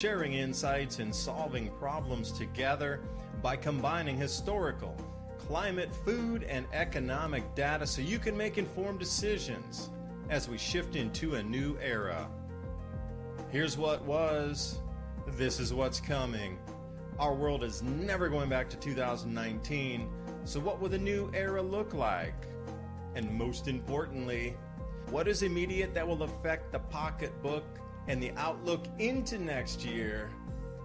sharing insights and solving problems together by combining historical, climate, food, and economic data so you can make informed decisions as we shift into a new era. Here's what was, this is what's coming. Our world is never going back to 2019, so what will the new era look like? And most importantly, what is immediate that will affect the pocketbook and the outlook into next year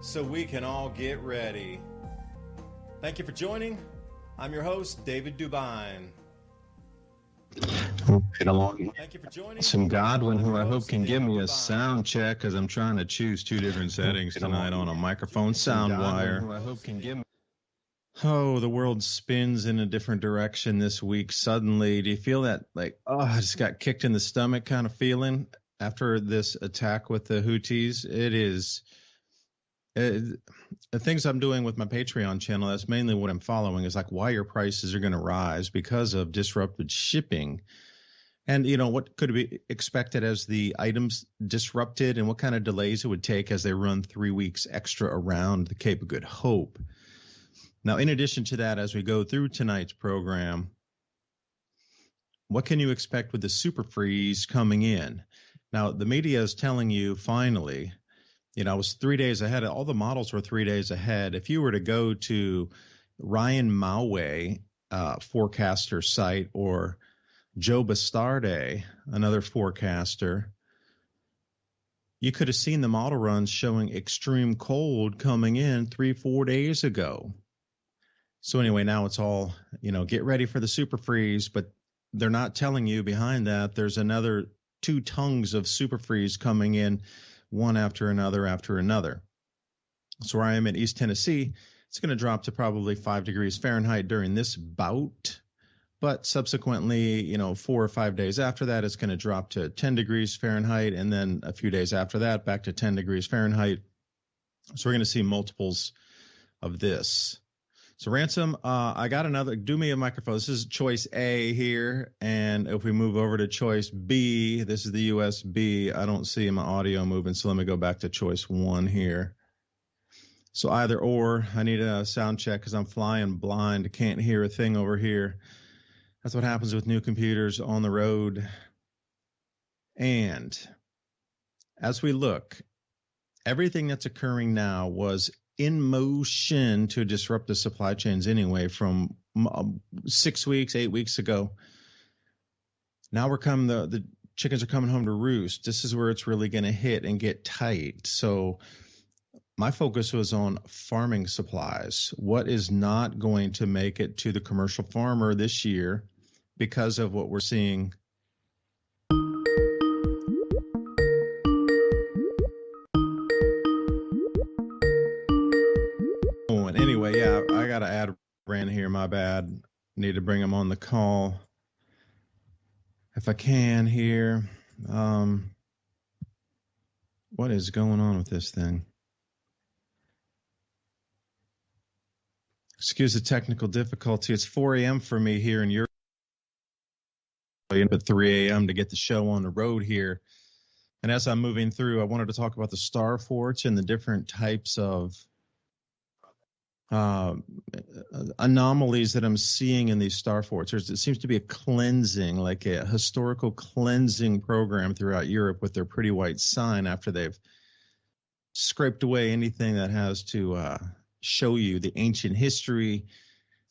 so we can all get ready? Thank you for joining. I'm your host, David DuByne. Right along. Thank you for joining. Some Godwin, who I hope can give me a sound check, because I'm trying to choose two different settings tonight on a microphone sound wire. Who I hope can give me. Oh, the world spins in a different direction this week suddenly. Do you feel that, like, oh, I just got kicked in the stomach kind of feeling after this attack with the Houthis? It is the things I'm doing with my Patreon channel. That's mainly what I'm following, is like why your prices are going to rise because of disrupted shipping. And, you know, what could be expected as the items disrupted and what kind of delays it would take as they run 3 weeks extra around the Cape of Good Hope. Now, in addition to that, as we go through tonight's program, what can you expect with the super freeze coming in? Now, the media is telling you finally, you know, I was 3 days ahead. All the models were 3 days ahead. If you were to go to Ryan Maue, forecaster site, or Joe Bastarde, another forecaster, you could have seen the model runs showing extreme cold coming in 3-4 days ago. So anyway, now it's all, you know, get ready for the super freeze, but they're not telling you behind that there's another 2 tongues of super freeze coming in, one after another after another. So where I am in East Tennessee, it's going to drop to probably 5 degrees Fahrenheit during this bout. But subsequently, you know, 4 or 5 days after that, it's going to drop to 10 degrees Fahrenheit. And then a few days after that, back to 10 degrees Fahrenheit. So we're going to see multiples of this. So Ransom, I got another, do me a microphone. This is choice A here. And if we move over to choice B, this is the USB. I don't see my audio moving. So let me go back to choice 1 here. So either or, I need a sound check because I'm flying blind. Can't hear a thing over here. That's what happens with new computers on the road. And as we look, everything that's occurring now was in motion to disrupt the supply chains anyway from 6 weeks, 8 weeks ago. Now the chickens are coming home to roost. This is where it's really going to hit and get tight. So my focus was on farming supplies. What is not going to make it to the commercial farmer this year because of what we're seeing? Oh, and anyway, yeah, I got to add Rand here. My bad. Need to bring him on the call if I can here. What is going on with this thing? Excuse the technical difficulty. It's 4 a.m. for me here in Europe, but 3 a.m. to get the show on the road here. And as I'm moving through, I wanted to talk about the star forts and the different types of anomalies that I'm seeing in these star forts. It seems to be a cleansing, like a historical cleansing program throughout Europe with their pretty white sign after they've scraped away anything that has to show you the ancient history.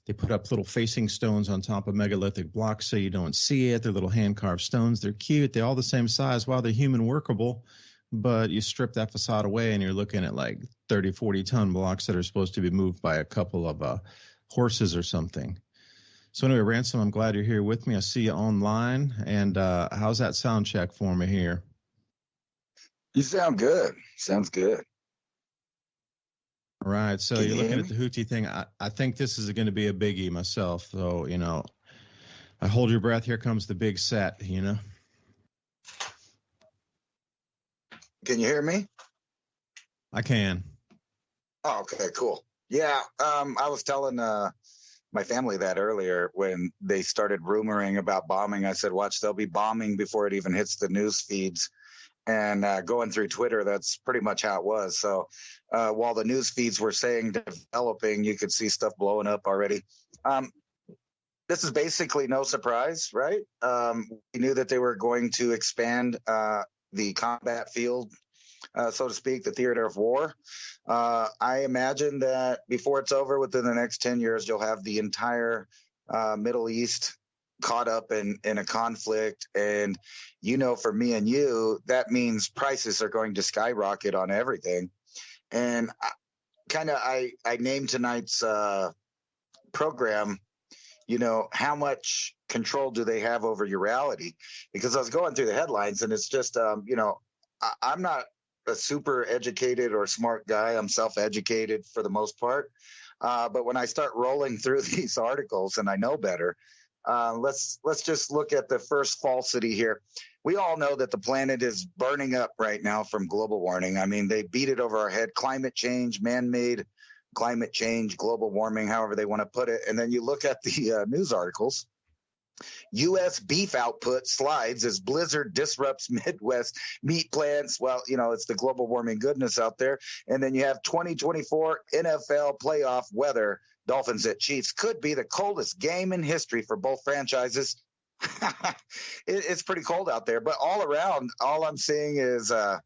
They put up little facing stones on top of megalithic blocks so you don't see it. They're little hand-carved stones. They're cute. They're all the same size. While they're human workable, but you strip that facade away and you're looking at like 30, 40-ton blocks that are supposed to be moved by a couple of horses or something. So anyway, Ransom, I'm glad you're here with me. I see you online. And how's that sound check for me here? You sound good. Sounds good. All right. So you're looking at the Houthi thing. I think this is going to be a biggie myself. So, you know, I hold your breath. Here comes the big set, you know. Can you hear me? I can. Oh, okay, cool. Yeah, I was telling my family that earlier when they started rumoring about bombing. I said, watch, they'll be bombing before it even hits the news feeds. And going through Twitter, that's pretty much how it was. So while the news feeds were saying developing, you could see stuff blowing up already. This is basically no surprise, right? We knew that they were going to expand the combat field, so to speak, the theater of war. I imagine that before it's over, within the next 10 years, you'll have the entire Middle East caught up in a conflict. And, for me and you, that means prices are going to skyrocket on everything. And I named tonight's program, how much control do they have over your reality? Because I was going through the headlines, and it's just, I'm not a super educated or smart guy. I'm self-educated for the most part. But when I start rolling through these articles and I know better, let's just look at the first falsity here. We all know that the planet is burning up right now from global warming. I mean, they beat it over our head. Climate change, man-made climate change, global warming, however they want to put it. And then you look at the news articles. U.S. beef output slides as blizzard disrupts Midwest meat plants. Well, it's the global warming goodness out there. And then you have 2024 NFL playoff weather. Dolphins at Chiefs could be the coldest game in history for both franchises. It's pretty cold out there. But all around, all I'm seeing is I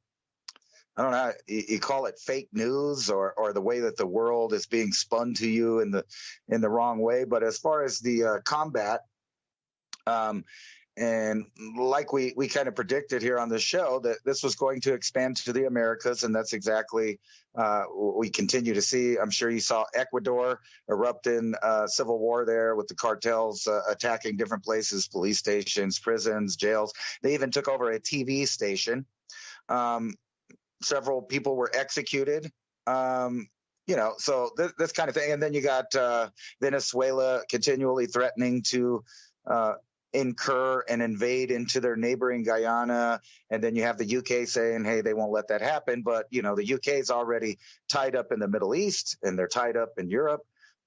don't know, you call it fake news or the way that the world is being spun to you in the wrong way. But as far as the combat, and like we kind of predicted here on the show, that this was going to expand to the Americas, and that's exactly what we continue to see. I'm sure you saw Ecuador erupt in civil war there with the cartels attacking different places, police stations, prisons, jails. They even took over a TV station. Several people were executed. So this kind of thing. And then you got Venezuela continually threatening to incur and invade into their neighboring Guyana. And then you have the UK saying, hey, they won't let that happen. But, the UK is already tied up in the Middle East, and they're tied up in Europe.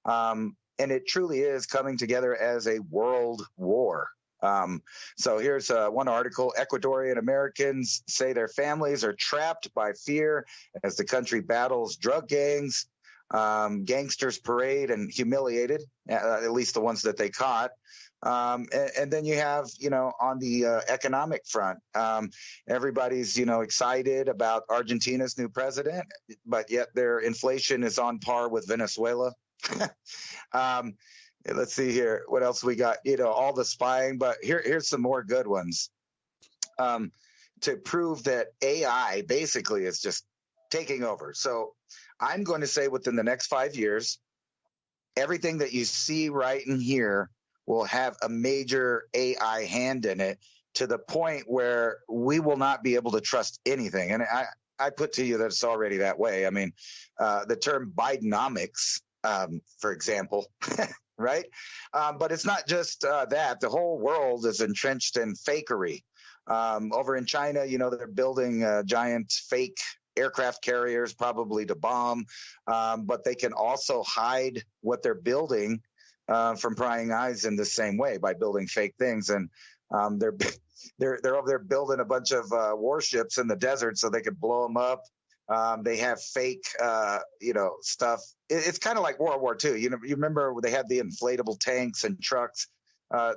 And it truly is coming together as a world war. So here's one article. Ecuadorian Americans say their families are trapped by fear as the country battles drug gangs. Gangsters parade and humiliated, at least the ones that they caught. And then you have, on the economic front, everybody's, excited about Argentina's new president, but yet their inflation is on par with Venezuela. Let's see here. What else we got? All the spying, but here's some more good ones. To prove that AI basically is just taking over. So I'm going to say within the next 5 years, everything that you see right in here will have a major AI hand in it, to the point where we will not be able to trust anything. And I put to you that it's already that way. I mean, the term Bidenomics, for example, right? But it's not just that. The whole world is entrenched in fakery. Over in China, they're building giant fake aircraft carriers, probably to bomb, but they can also hide what they're building from prying eyes in the same way by building fake things. And they're over there building a bunch of warships in the desert so they could blow them up. They have fake, stuff. It's kind of like World War II. You remember they had the inflatable tanks and trucks.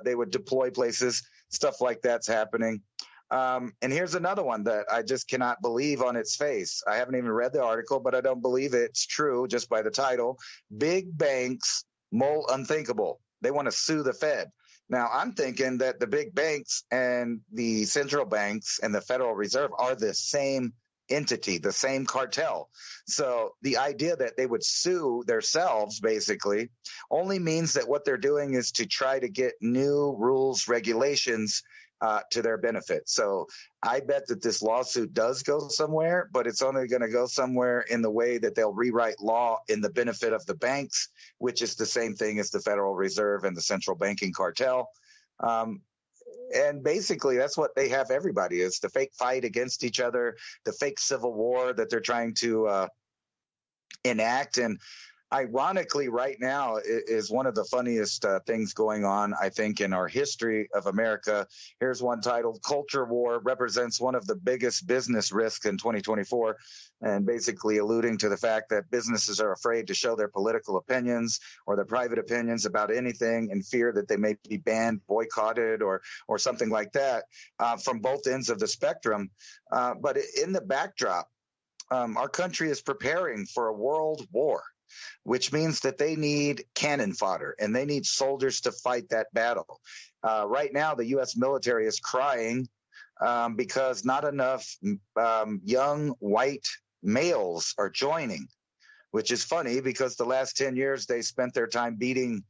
They would deploy places. Stuff like that's happening. And here's another one that I just cannot believe on its face. I haven't even read the article, but I don't believe it's true just by the title. Big banks mole unthinkable. They want to sue the Fed. Now, I'm thinking that the big banks and the central banks and the Federal Reserve are the same entity, the same cartel. So the idea that they would sue themselves basically only means that what they're doing is to try to get new rules, regulations to their benefit. So I bet that this lawsuit does go somewhere, but it's only going to go somewhere in the way that they'll rewrite law in the benefit of the banks, which is the same thing as the Federal Reserve and the central banking cartel. And basically, that's what they have everybody is the fake fight against each other, the fake civil war that they're trying to enact. And ironically, right now is one of the funniest things going on, I think, in our history of America. Here's one titled, Culture War Represents One of the Biggest Business Risks in 2024, and basically alluding to the fact that businesses are afraid to show their political opinions or their private opinions about anything in fear that they may be banned, boycotted, or something like that from both ends of the spectrum. But in the backdrop, our country is preparing for a world war, which means that they need cannon fodder and they need soldiers to fight that battle. Right now, the U.S. military is crying because not enough young white males are joining, which is funny because the last 10 years they spent their time beating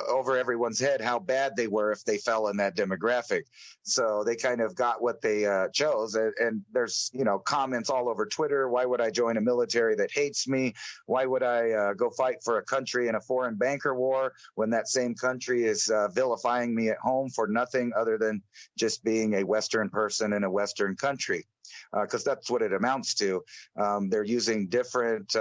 over everyone's head how bad they were if they fell in that demographic. So they kind of got what they chose. And there's, comments all over Twitter. Why would I join a military that hates me? Why would I go fight for a country in a foreign banker war when that same country is vilifying me at home for nothing other than just being a Western person in a Western country? Because that's what it amounts to. They're using different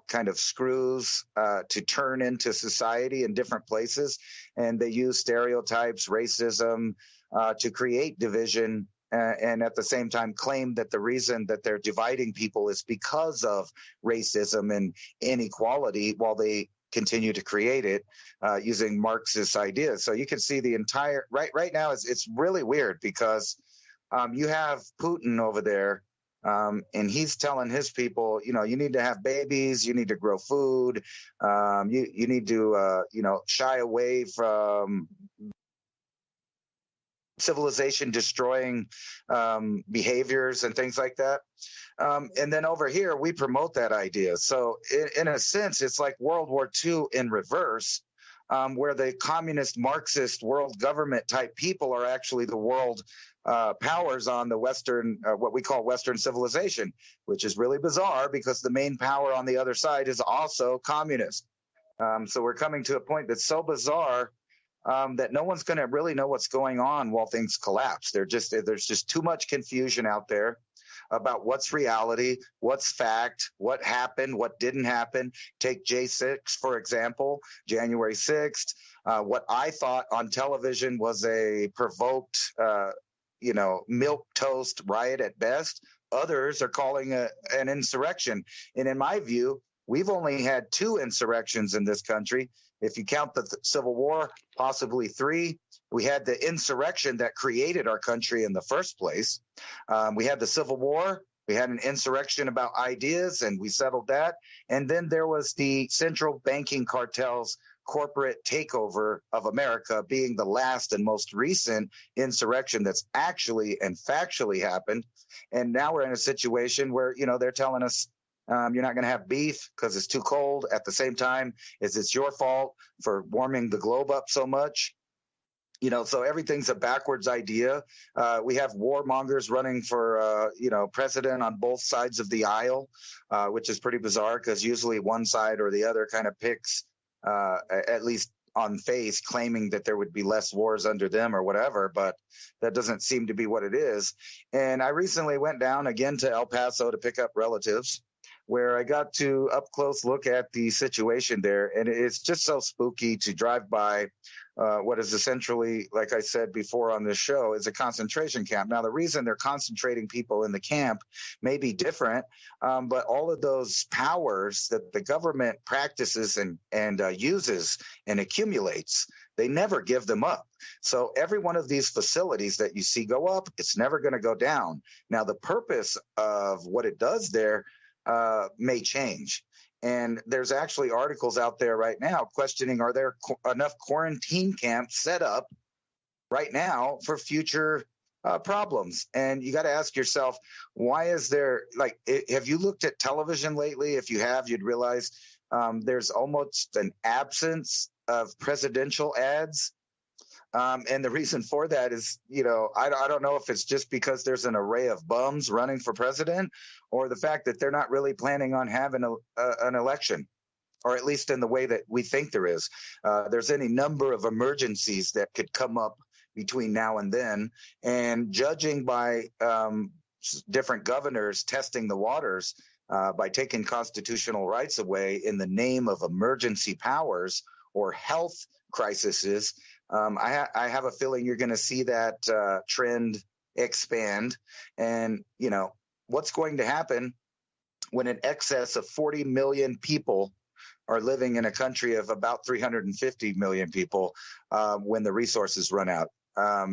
kind of screws to turn into society in different places. And they use stereotypes, racism to create division and at the same time claim that the reason that they're dividing people is because of racism and inequality while they continue to create it using Marxist ideas. So you can see the entire right now it's really weird because you have Putin over there. And he's telling his people, you need to have babies, you need to grow food, you need to, shy away from civilization destroying behaviors and things like that. And then over here, we promote that idea. So in a sense, it's like World War II in reverse, where the communist Marxist world government type people are actually the world powers on the Western, what we call Western civilization, which is really bizarre because the main power on the other side is also communist. So we're coming to a point that's so bizarre that no one's going to really know what's going on while things collapse. There's just too much confusion out there about what's reality, what's fact, what happened, what didn't happen. Take J6, for example, January 6th. What I thought on television was a provoked milquetoast riot at best. Others are calling an insurrection. And in my view, we've only had 2 insurrections in this country. If you count the Civil War, possibly 3. We had the insurrection that created our country in the first place. We had the Civil War. We had an insurrection about ideas, and we settled that. And then there was the central banking cartels corporate takeover of America being the last and most recent insurrection that's actually and factually happened. And now we're in a situation where, they're telling us you're not going to have beef because it's too cold. At the same time, it's your fault for warming the globe up so much. So everything's a backwards idea. We have warmongers running for, president on both sides of the aisle, which is pretty bizarre because usually one side or the other kind of picks at least on face, claiming that there would be less wars under them or whatever, but that doesn't seem to be what it is. And I recently went down again to El Paso to pick up relatives, where I got to up close look at the situation there. And it's just so spooky to drive by what is essentially, like I said before on this show, is a concentration camp. Now, the reason they're concentrating people in the camp may be different, but all of those powers that the government practices and uses and accumulates, they never give them up. So every one of these facilities that you see go up, it's never going to go down. Now, the purpose of what it does there may change. And there's actually articles out there right now questioning, are there enough quarantine camps set up right now for future problems? And you got to ask yourself, why is there, have you looked at television lately? If you have, you'd realize there's almost an absence of presidential ads. And the reason for that is, I don't know if it's just because there's an array of bums running for president or the fact that they're not really planning on having an election, or at least in the way that we think there is. There's any number of emergencies that could come up between now and then. And judging by different governors testing the waters, by taking constitutional rights away in the name of emergency powers or health crises. I have a feeling you're going to see that trend expand. And, what's going to happen when an excess of 40 million people are living in a country of about 350 million people when the resources run out?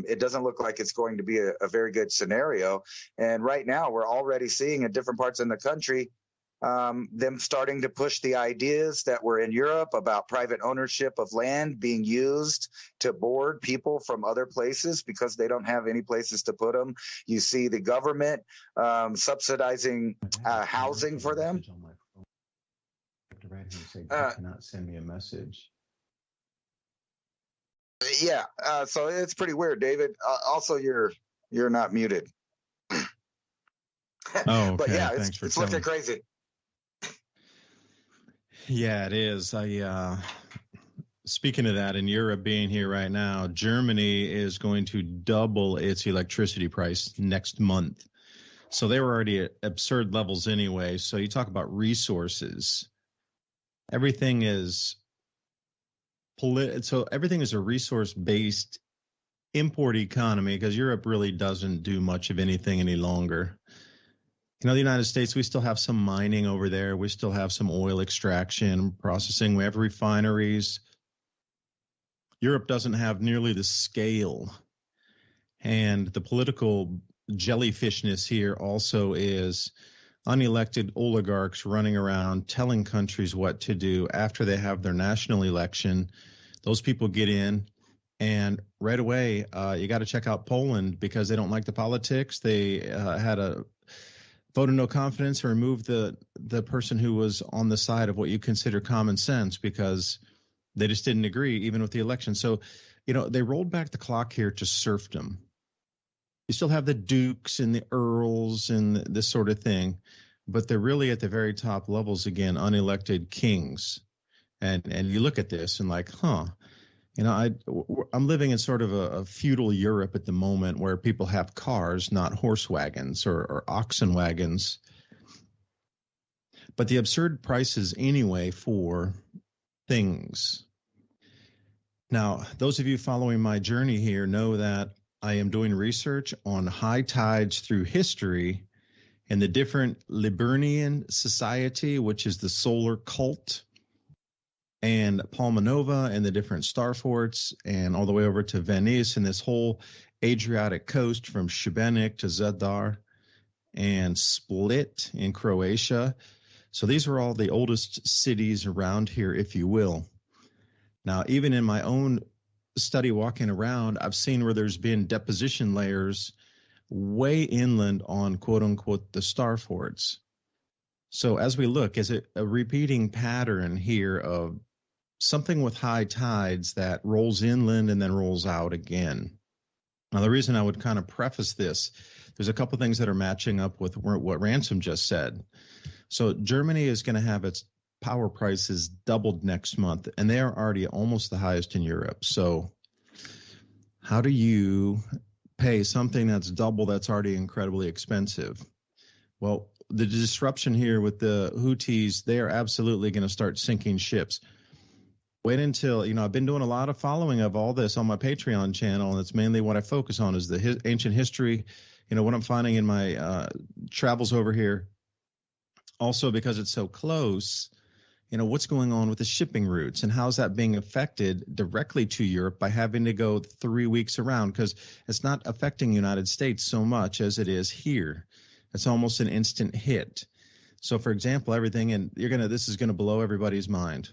It doesn't look like it's going to be a very good scenario. And right now, we're already seeing in different parts in the country them starting to push the ideas that were in Europe about private ownership of land being used to board people from other places because they don't have any places to put them. You see the government subsidizing housing for them. Cannot send me a message. Yeah, so it's pretty weird, David. Also, you're not muted. Oh, okay. But yeah, Thanks for it's looking crazy. Yeah, it is. Speaking of that, in Europe being here right now, Germany is going to double its electricity price next month. So they were already at absurd levels anyway. So you talk about resources. Everything is everything is a resource-based import economy because Europe really doesn't do much of anything any longer. The United States, we still have some mining over there. We still have some oil extraction, processing. We have refineries. Europe doesn't have nearly the scale. And the political jellyfishness here also is unelected oligarchs running around telling countries what to do after they have their national election. Those people get in, and right away, you got to check out Poland because they don't like the politics. They had a vote of no confidence or remove the person who was on the side of what you consider common sense because they just didn't agree even with the election. So, they rolled back the clock here to serfdom. You still have the dukes and the earls and this sort of thing, but they're really at the very top levels again, unelected kings. And you look at this and like, I'm living in sort of a feudal Europe at the moment where people have cars, not horse wagons or oxen wagons. But the absurd prices anyway for things. Now, those of you following my journey here know that I am doing research on high tides through history and the different Liburnian society, which is the solar cult, and Palmanova and the different star forts, and all the way over to Venice and this whole Adriatic coast from Šibenik to Zadar and Split in Croatia. So these are all the oldest cities around here, if you will. Now, even in my own study walking around, I've seen where there's been deposition layers way inland on quote unquote the star forts. So as we look, is it a repeating pattern here of something with high tides that rolls inland and then rolls out again? Now, the reason I would kind of preface this, there's a couple things that are matching up with what Ransom just said. So Germany is going to have its power prices doubled next month, and they are already almost the highest in Europe. So how do you pay something that's double that's already incredibly expensive? Well, the disruption here with the Houthis, they are absolutely going to start sinking ships. Wait until, I've been doing a lot of following of all this on my Patreon channel, and it's mainly what I focus on is the ancient history, what I'm finding in my travels over here. Also, because it's so close, what's going on with the shipping routes and how's that being affected directly to Europe by having to go 3 weeks around, because it's not affecting the United States so much as it is here. It's almost an instant hit. So, for example, everything, and this is going to blow everybody's mind.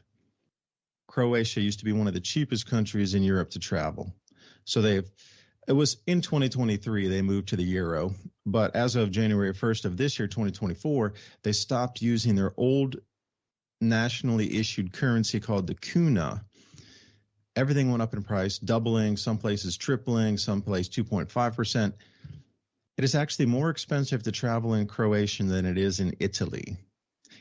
Croatia used to be one of the cheapest countries in Europe to travel. So it was in 2023, they moved to the euro. But as of January 1st of this year, 2024, they stopped using their old nationally issued currency called the kuna. Everything went up in price, doubling, some places tripling, some place 2.5%. It is actually more expensive to travel in Croatia than it is in Italy.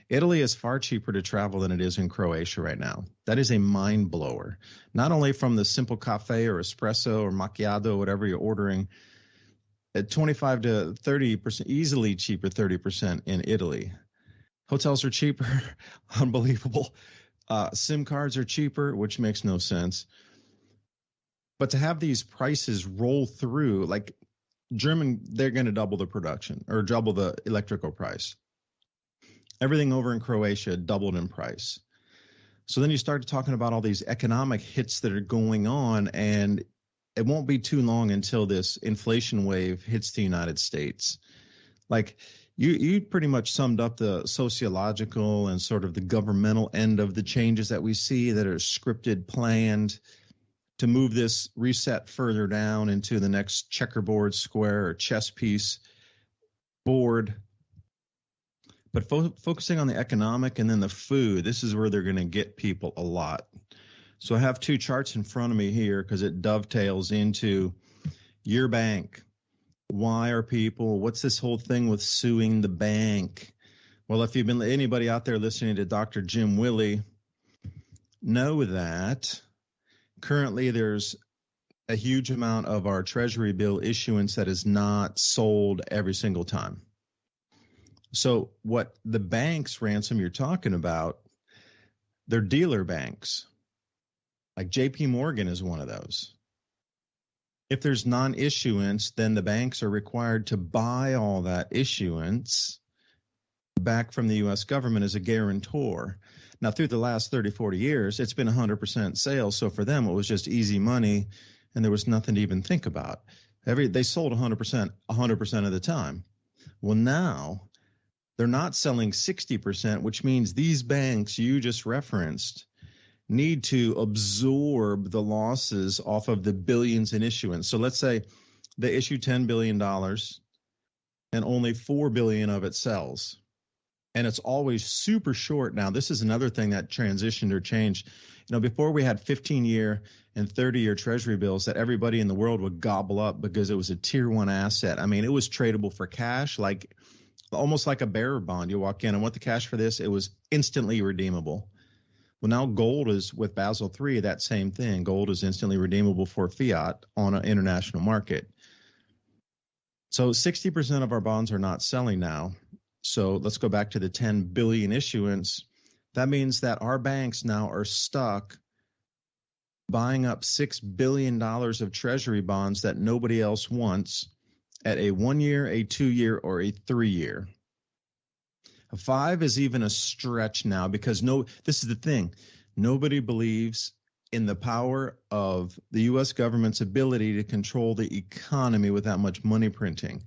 Italy is far cheaper to travel than it is in Croatia right now. That is a mind blower. Not only from the simple cafe or espresso or macchiato, whatever you're ordering, at 25 to 30%, easily cheaper 30% in Italy. Hotels are cheaper. Unbelievable. SIM cards are cheaper, which makes no sense. But to have these prices roll through, like they're going to double the production or double the electrical price. Everything over in Croatia doubled in price. So then you start talking about all these economic hits that are going on, and it won't be too long until this inflation wave hits the United States. Like you pretty much summed up the sociological and sort of the governmental end of the changes that we see that are scripted, planned to move this reset further down into the next checkerboard, square, or chess piece board. But focusing on the economic and then the food, this is where they're going to get people a lot. So I have two charts in front of me here because it dovetails into your bank. Why are people, what's this whole thing with suing the bank? Well, if you've been anybody out there listening to Dr. Jim Willie, know that currently there's a huge amount of our treasury bill issuance that is not sold every single time. So what the banks, Ransom, you're talking about, they're dealer banks. Like JP Morgan is one of those. If there's non-issuance, then the banks are required to buy all that issuance back from the U.S. government as a guarantor. Now, through the last 30, 40 years, it's been 100% sales. So for them, it was just easy money, and there was nothing to even think about. They sold 100% of the time. Well, now they're not selling 60%, which means these banks you just referenced need to absorb the losses off of the billions in issuance. So let's say they issue $10 billion and only $4 billion of it sells. And it's always super short. Now, this is another thing that transitioned or changed. You know, before we had 15-year and 30-year treasury bills that everybody in the world would gobble up because it was a tier one asset. I mean, it was tradable for cash, like almost like a bearer bond. You walk in and want the cash for this, it was instantly redeemable. Well, now gold is, with Basel III, that same thing. Gold is instantly redeemable for fiat on an international market. So 60% of our bonds are not selling now. So let's go back to the 10 billion issuance. That means that our banks now are stuck buying up $6 billion of treasury bonds that nobody else wants at a 1 year, a 2 year, or a 3 year. A 5 is even a stretch now because this is the thing. Nobody believes in the power of the U.S. government's ability to control the economy with that much money printing.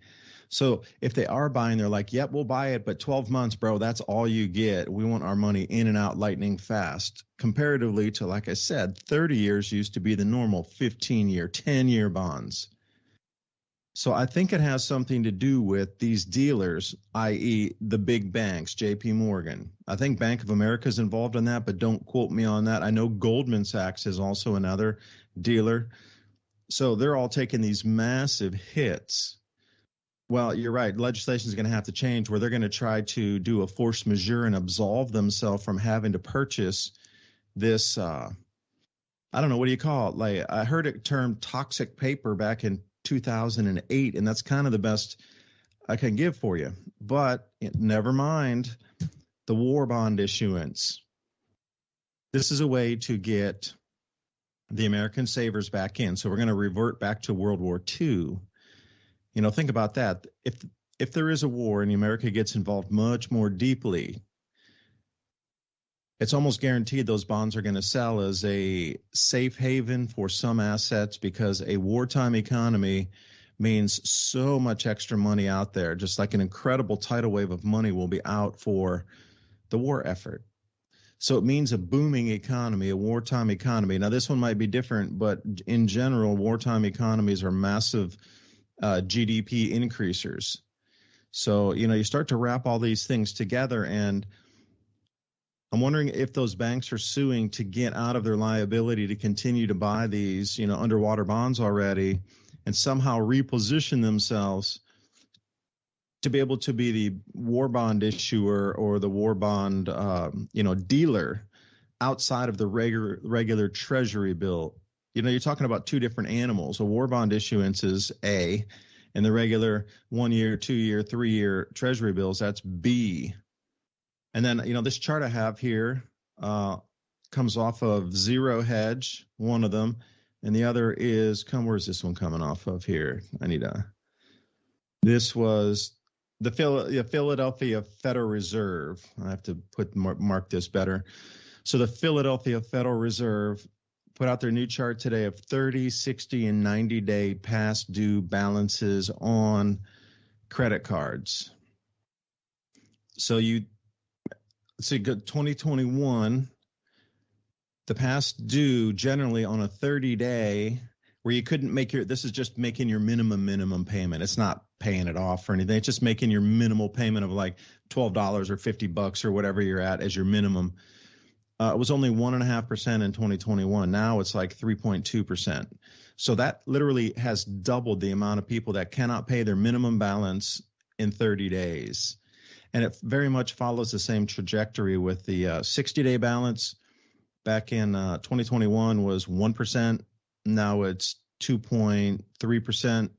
So if they are buying, they're like, yep, we'll buy it, but 12 months, bro, that's all you get. We want our money in and out lightning fast. Comparatively to, like I said, 30 years used to be the normal 15-year, 10-year bonds. So I think it has something to do with these dealers, i.e. the big banks, JP Morgan. I think Bank of America is involved in that, but don't quote me on that. I know Goldman Sachs is also another dealer. So they're all taking these massive hits. Well, you're right. Legislation is going to have to change where they're going to try to do a force majeure and absolve themselves from having to purchase this, I don't know, what do you call it? Like I heard it termed toxic paper back in 2008, and that's kind of the best I can give for you. But never mind the war bond issuance. This is a way to get the American savers back in. So we're going to revert back to World War II. You know, think about that. If there is a war and America gets involved much more deeply, it's almost guaranteed those bonds are going to sell as a safe haven for some assets because a wartime economy means so much extra money out there, just like an incredible tidal wave of money will be out for the war effort. So it means a booming economy, a wartime economy. Now, this one might be different, but in general, wartime economies are massive GDP increasers. So, you know, you start to wrap all these things together, and I'm wondering if those banks are suing to get out of their liability to continue to buy these, you know, underwater bonds already and somehow reposition themselves to be able to be the war bond issuer or the war bond, dealer outside of the regular treasury bill. You know, you're talking about two different animals. A war bond issuance is A, and the regular 1 year, 2 year, 3 year treasury bills, that's B. And then, this chart I have here comes off of Zero Hedge, one of them, and the other is, where's this one coming off of here? This was the Philadelphia Federal Reserve. I have to mark this better. So the Philadelphia Federal Reserve put out their new chart today of 30, 60, and 90-day past due balances on credit cards. So you see 2021, the past due generally on a 30-day where you couldn't make this is just making your minimum payment. It's not paying it off or anything. It's just making your minimal payment of like $12 or $50 or whatever you're at as your minimum. It was only 1.5% in 2021. Now it's like 3.2%. So that literally has doubled the amount of people that cannot pay their minimum balance in 30 days. And it very much follows the same trajectory with the 60-day balance. Back in 2021 was 1%. Now it's 2.3%.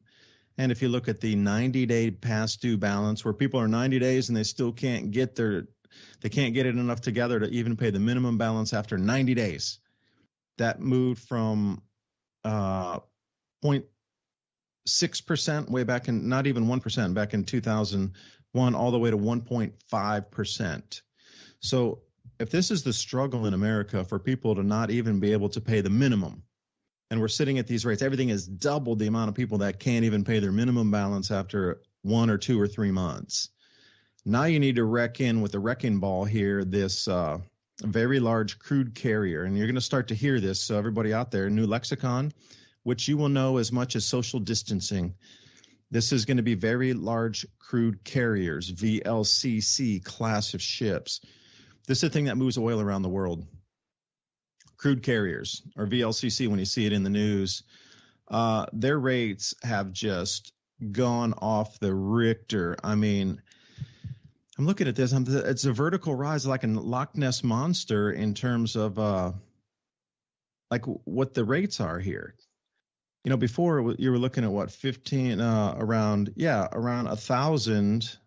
And if you look at the 90-day past due balance, where people are 90 days and they still can't get it enough together to even pay the minimum balance after 90 days, that moved from 0.6% way back in, not even 1%, back in 2001, all the way to 1.5%. So if this is the struggle in America for people to not even be able to pay the minimum, and we're sitting at these rates, everything has doubled the amount of people that can't even pay their minimum balance after 1 or 2 or 3 months. Now you need to reckon with the wrecking ball here, this very large crude carrier. And you're going to start to hear this. So everybody out there, new lexicon, which you will know as much as social distancing. This is going to be very large crude carriers, VLCC class of ships. This is the thing that moves oil around the world. Crude carriers, or VLCC, when you see it in the news, their rates have just gone off the Richter. I mean, I'm looking at this. It's a vertical rise like a Loch Ness monster in terms of like what the rates are here. Before you were looking at what, 15, around 1,000.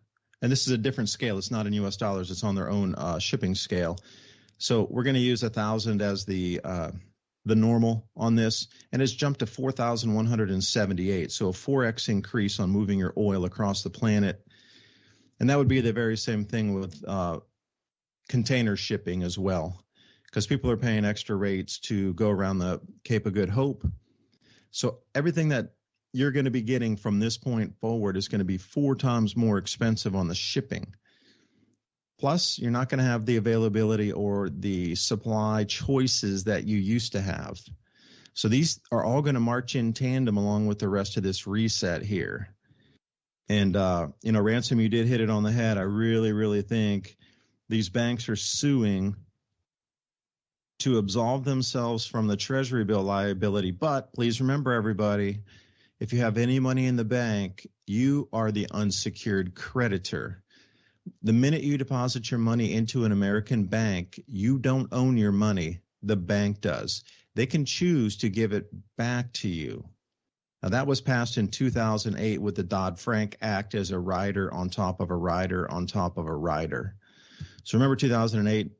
And this is a different scale. It's not in U.S. dollars. It's on their own shipping scale. So we're going to use 1,000 as the normal on this, and it's jumped to 4,178. So a 4x increase on moving your oil across the planet. And that would be the very same thing with container shipping as well, because people are paying extra rates to go around the Cape of Good Hope. So everything that you're going to be getting from this point forward is going to be 4 times more expensive on the shipping. Plus, you're not going to have the availability or the supply choices that you used to have. So these are all going to march in tandem along with the rest of this reset here. And, Ransom, you did hit it on the head. I really, really think these banks are suing to absolve themselves from the Treasury bill liability. But please remember, everybody, if you have any money in the bank, you are the unsecured creditor. The minute you deposit your money into an American bank, you don't own your money. The bank does. They can choose to give it back to you. Now, that was passed in 2008 with the Dodd-Frank Act as a rider on top of a rider on top of a rider. So remember 2008,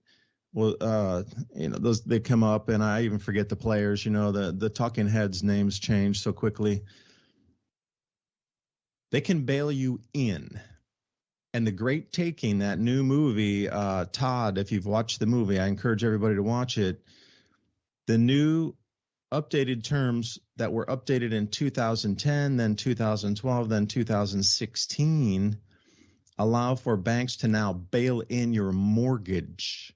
well, those, they come up, and I even forget the players, the talking heads names change so quickly. They can bail you in. And The Great Taking, that new movie, Todd, if you've watched the movie, I encourage everybody to watch it. The new updated terms that were updated in 2010, then 2012, then 2016 allow for banks to now bail in your mortgage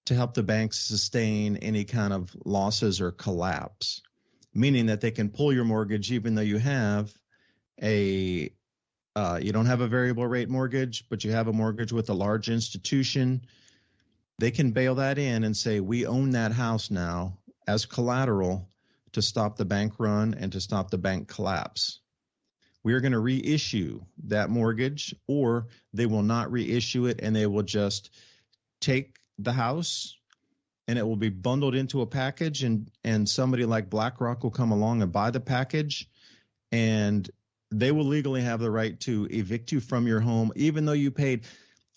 to help the banks sustain any kind of losses or collapse, meaning that they can pull your mortgage even though you have you don't have a variable rate mortgage, but you have a mortgage with a large institution. They can bail that in and say, we own that house now as collateral to stop the bank run and to stop the bank collapse. We are going to reissue that mortgage, or they will not reissue it, and they will just take the house and it will be bundled into a package, and somebody like BlackRock will come along and buy the package, and they will legally have the right to evict you from your home, even though you paid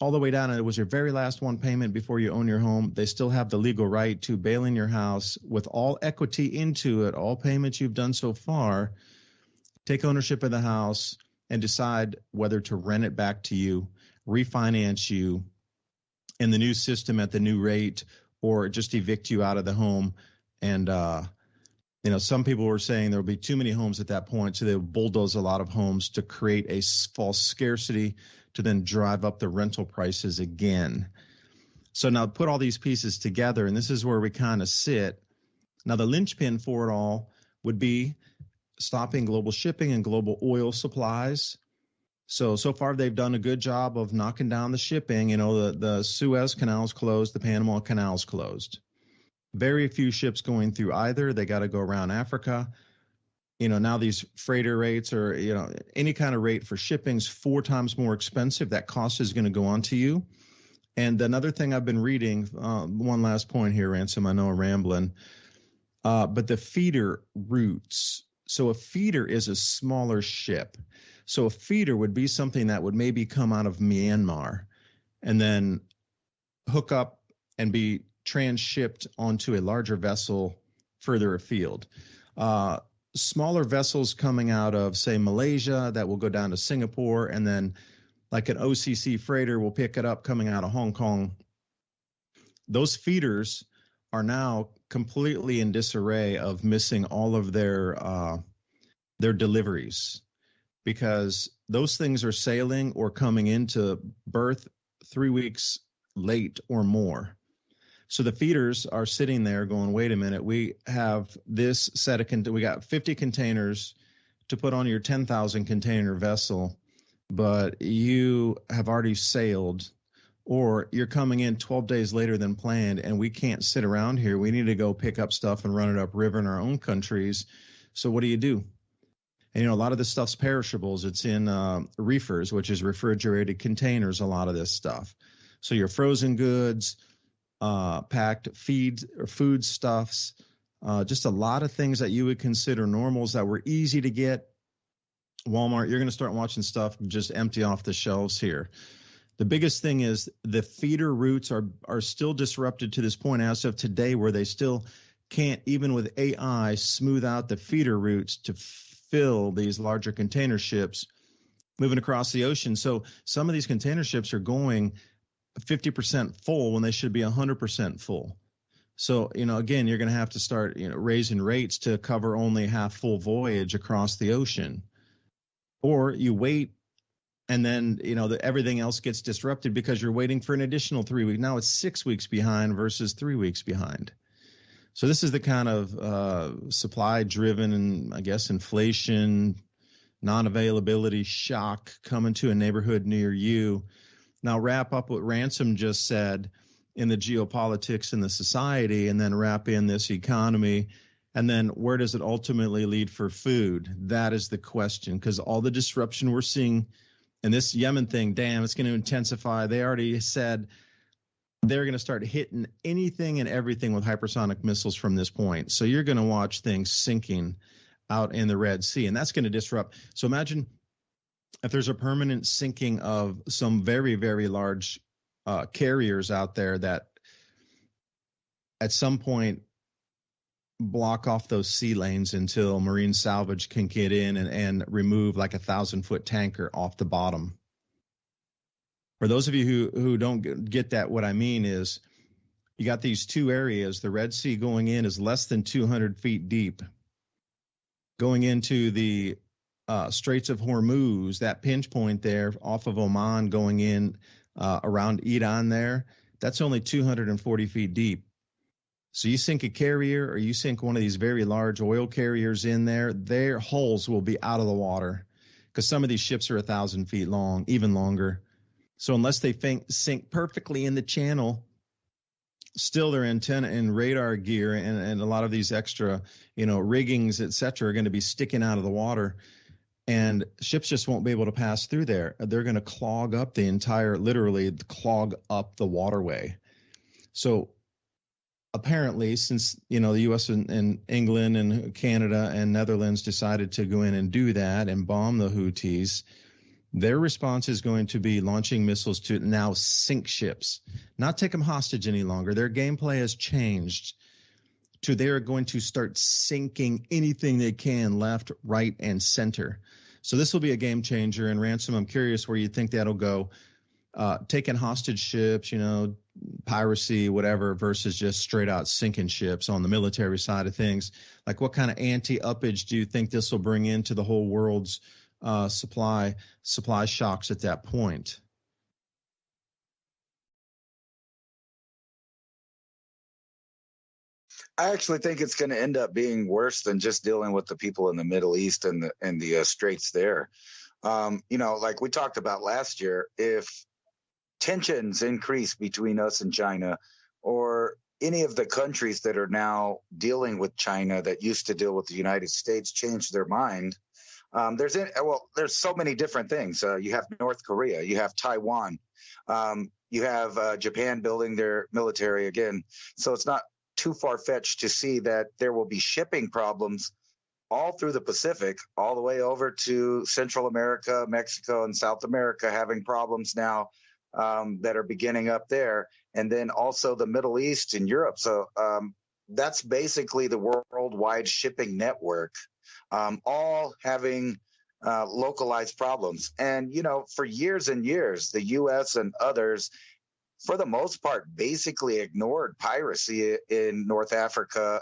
all the way down, and it was your very last one payment before you own your home, they still have the legal right to bail in your house with all equity into it, all payments you've done so far, take ownership of the house, and decide whether to rent it back to you, refinance you in the new system at the new rate, or just evict you out of the home. And, some people were saying there'll be too many homes at that point, so they'll bulldoze a lot of homes to create a false scarcity to then drive up the rental prices again. So now put all these pieces together, and this is where we kind of sit. Now, the linchpin for it all would be stopping global shipping and global oil supplies. So far they've done a good job of knocking down the shipping. The Suez Canal's closed, the Panama Canal's closed. Very few ships going through either. They got to go around Africa. Now these freighter rates or, any kind of rate for shipping's 4 times more expensive. That cost is going to go on to you. And another thing I've been reading, one last point here, Ransom, I know I'm rambling, but the feeder routes. So a feeder is a smaller ship. So a feeder would be something that would maybe come out of Myanmar and then hook up and be transshipped onto a larger vessel further afield. Smaller vessels coming out of, say, Malaysia that will go down to Singapore, and then like an OCC freighter will pick it up coming out of Hong Kong. Those feeders are now completely in disarray of missing all of their deliveries, because those things are sailing or coming into berth 3 weeks late or more. So the feeders are sitting there going, wait a minute, we have this set of, we got 50 containers to put on your 10,000 container vessel, but you have already sailed, or you're coming in 12 days later than planned, and we can't sit around here. We need to go pick up stuff and run it upriver in our own countries. So what do? And, a lot of this stuff's perishables. It's in reefers, which is refrigerated containers, a lot of this stuff. So your frozen goods, packed feed or food stuffs, just a lot of things that you would consider normals that were easy to get. Walmart, you're going to start watching stuff just empty off the shelves here. The biggest thing is the feeder routes are still disrupted to this point as of today, where they still can't, even with AI, smooth out the feeder routes to fill these larger container ships moving across the ocean. So some of these container ships are going 50% full when they should be 100% full. So, again, you're going to have to start, raising rates to cover only half full voyage across the ocean. Or you wait, and then, everything else gets disrupted because you're waiting for an additional 3 weeks. Now it's 6 weeks behind versus 3 weeks behind. So this is the kind of supply-driven and, I guess, inflation, non-availability shock coming to a neighborhood near you. Now wrap up what Ransom just said in the geopolitics in the society, and then wrap in this economy. And then where does it ultimately lead for food? That is the question, because all the disruption we're seeing in this Yemen thing, damn, it's going to intensify. They already said they're going to start hitting anything and everything with hypersonic missiles from this point. So you're going to watch things sinking out in the Red Sea, and that's going to disrupt. So imagine if there's a permanent sinking of some very, very large carriers out there that at some point block off those sea lanes until marine salvage can get in and remove like 1,000-foot tanker off the bottom. For those of you who don't get that, what I mean is you got these two areas. The Red Sea going in is less than 200 feet deep. Going into the Straits of Hormuz, that pinch point there off of Oman going in around Iran there, that's only 240 feet deep. So you sink a carrier or you sink one of these very large oil carriers in there, their hulls will be out of the water because some of these ships are 1,000 feet long, even longer. So unless they sink perfectly in the channel, still their antenna and radar gear and a lot of these extra, riggings, et cetera, are going to be sticking out of the water. And ships just won't be able to pass through there. They're going to clog up literally clog up the waterway. So apparently, since, the U.S. and England and Canada and Netherlands decided to go in and do that and bomb the Houthis, Their response is going to be launching missiles to now sink ships, not take them hostage any longer. Their gameplay has changed to they are going to start sinking anything they can left, right, and center. So this will be a game changer. And Ransom, I'm curious where you think that'll go. Taking hostage ships, piracy, whatever, versus just straight out sinking ships on the military side of things. Like, what kind of anti-uppage do you think this will bring into the whole world's supply shocks at that point? I actually think it's going to end up being worse than just dealing with the people in the Middle East and the straits there. Like we talked about last year, if tensions increase between us and China, or any of the countries that are now dealing with China that used to deal with the United States change their mind, there's so many different things. You have North Korea, you have Taiwan, you have Japan building their military again. So it's not too far-fetched to see that there will be shipping problems all through the Pacific, all the way over to Central America, Mexico, and South America having problems now that are beginning up there, and then also the Middle East and Europe. So that's basically the worldwide shipping network, all having localized problems. And, for years and years, the U.S. and others, for the most part, basically ignored piracy in North Africa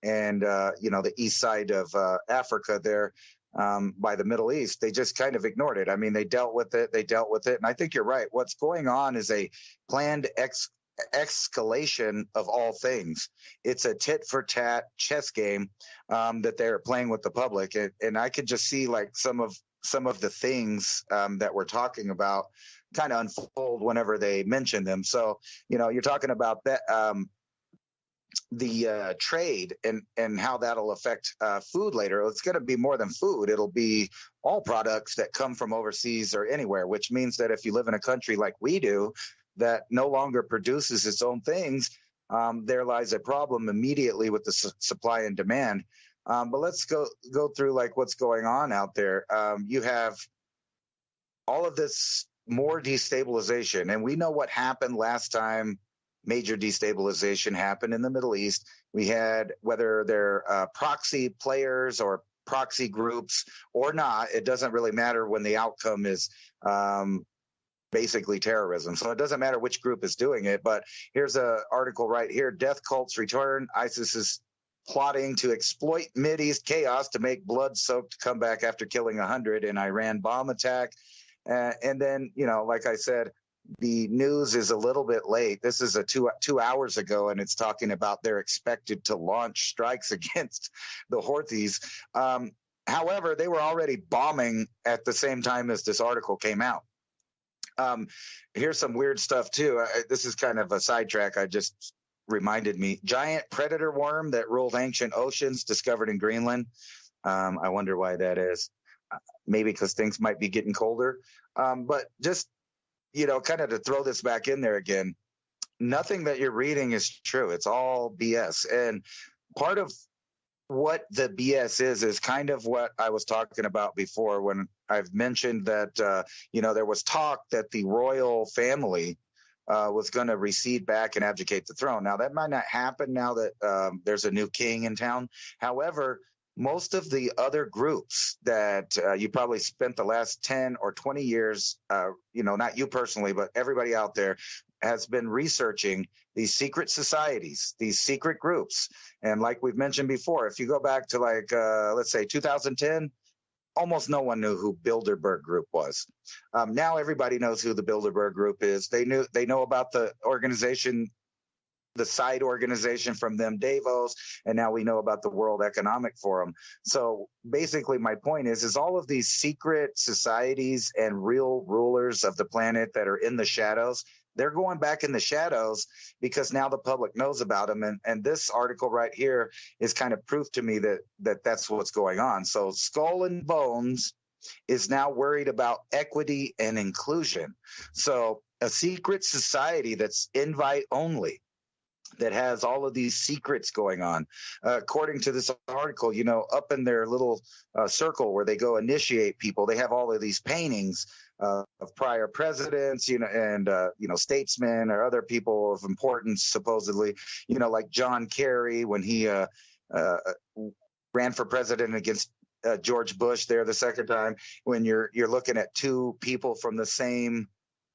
and, the east side of Africa there by the Middle East. They just kind of ignored it. I mean, they dealt with it. And I think you're right. What's going on is a planned escalation of all things. It's a tit for tat chess game that they're playing with the public. And I could just see like some of the things that we're talking about kind of unfold whenever they mention them. So, you're talking about that, the trade and how that'll affect food later. It's going to be more than food. It'll be all products that come from overseas or anywhere, which means that if you live in a country like we do that no longer produces its own things, there lies a problem immediately with the supply and demand. But let's go through like what's going on out there. You have all of this more destabilization. And we know what happened last time major destabilization happened in the Middle East. We had, whether they're proxy players or proxy groups or not, it doesn't really matter when the outcome is basically terrorism. So it doesn't matter which group is doing it. But here's an article right here. Death cults return. ISIS is plotting to exploit Mideast chaos to make blood-soaked comeback after killing 100 in Iran bomb attack. And then, like I said, the news is a little bit late. This is a two hours ago, and it's talking about they're expected to launch strikes against the Houthis. However, they were already bombing at the same time as this article came out. Here's some weird stuff, too. This is kind of a sidetrack. I just reminded me. Giant predator worm that ruled ancient oceans discovered in Greenland. I wonder why that is. Maybe because things might be getting colder. But just, kind of to throw this back in there again, nothing that you're reading is true. It's all BS. And part of what the BS is kind of what I was talking about before when I've mentioned that, there was talk that the royal family was going to recede back and abdicate the throne. Now, that might not happen now that there's a new king in town. However, most of the other groups that you probably spent the last 10 or 20 years, not you personally, but everybody out there has been researching these secret societies, these secret groups. And like we've mentioned before, if you go back to let's say 2010, almost no one knew who Bilderberg Group was. Now everybody knows who the Bilderberg Group is. They know about the organization, the side organization from them, Davos, and now we know about the World Economic Forum. So basically my point is all of these secret societies and real rulers of the planet that are in the shadows, they're going back in the shadows because now the public knows about them. And this article right here is kind of proof to me that that's what's going on. So Skull and Bones is now worried about equity and inclusion. So a secret society that's invite only that has all of these secrets going on. According to this article, up in their little circle where they go initiate people, they have all of these paintings of prior presidents, and statesmen or other people of importance, supposedly, like John Kerry when he ran for president against George Bush there the second time. When you're looking at two people from the same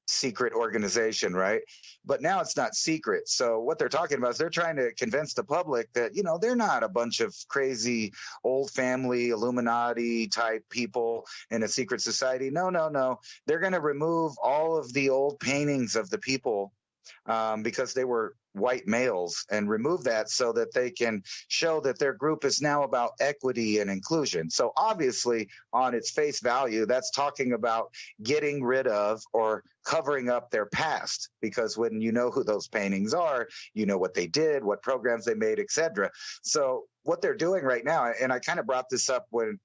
secret organization, right? But now it's not secret. So what they're talking about is they're trying to convince the public that, they're not a bunch of crazy old family Illuminati type people in a secret society. No. They're going to remove all of the old paintings of the people because they were white males, and remove that so that they can show that their group is now about equity and inclusion. So obviously, on its face value, that's talking about getting rid of or covering up their past, because when you know who those paintings are, you know what they did, what programs they made, etc. So what they're doing right now, and I kind of brought this up when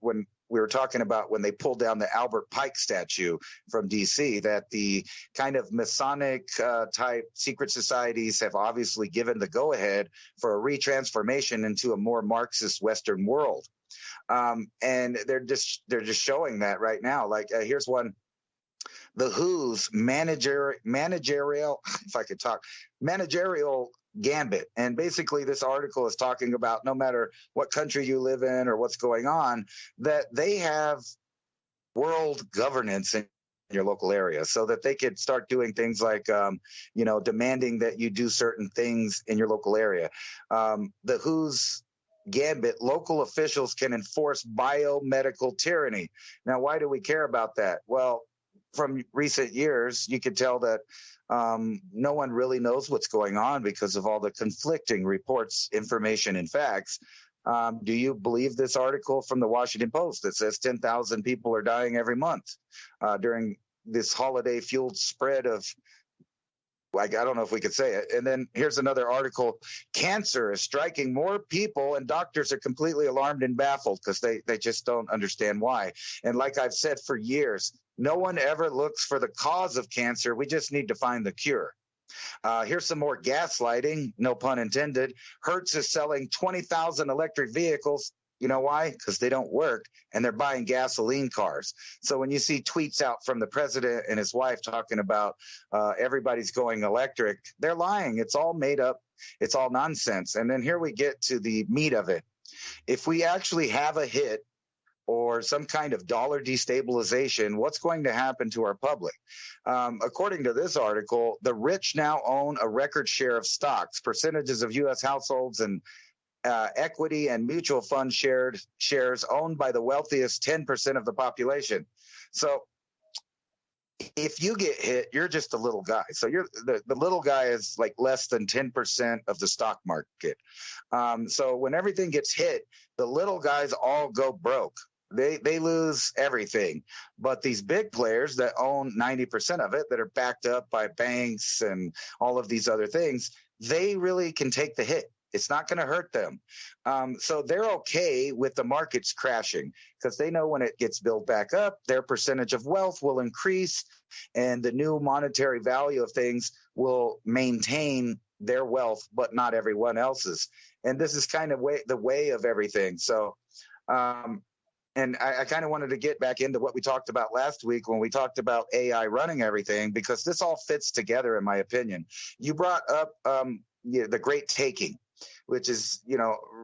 we were talking about when they pulled down the Albert Pike statue from DC, that the kind of Masonic type secret societies have obviously given the go-ahead for a retransformation into a more Marxist Western world. And they're just showing that right now. Like here's one. The WHO's managerial, if I could talk, managerial gambit. And basically this article is talking about no matter what country you live in or what's going on, that they have world governance in your local area, so that they could start doing things like, demanding that you do certain things in your local area. The WHO's gambit, local officials can enforce biomedical tyranny. Now, why do we care about that? Well, from recent years, you could tell that no one really knows what's going on because of all the conflicting reports, information, and facts. Do you believe this article from the Washington Post that says 10,000 people are dying every month during this holiday-fueled spread of, I don't know if we could say it. And then here's another article. Cancer is striking more people, and doctors are completely alarmed and baffled because they just don't understand why. And like I've said for years, no one ever looks for the cause of cancer. We just need to find the cure. Here's some more gaslighting, no pun intended. Hertz is selling 20,000 electric vehicles. You know why? Because they don't work, and they're buying gasoline cars. So when you see tweets out from the president and his wife talking about everybody's going electric, they're lying. It's all made up. It's all nonsense. And then here we get to the meat of it. If we actually have a hit or some kind of dollar destabilization, what's going to happen to our public? According to this article, the rich now own a record share of stocks. Percentages of U.S. households and equity and mutual fund shares owned by the wealthiest 10% of the population. So if you get hit, you're just a little guy. So you're the little guy is like less than 10% of the stock market. So when everything gets hit, the little guys all go broke. They lose everything. But these big players that own 90% of it, that are backed up by banks and all of these other things, they really can take the hit. It's not going to hurt them. So they're okay with the markets crashing because they know when it gets built back up, their percentage of wealth will increase and the new monetary value of things will maintain their wealth, but not everyone else's. And this is kind of the way of everything. So, and I kind of wanted to get back into what we talked about last week when we talked about AI running everything, because this all fits together, in my opinion. You brought up the great taking, which is,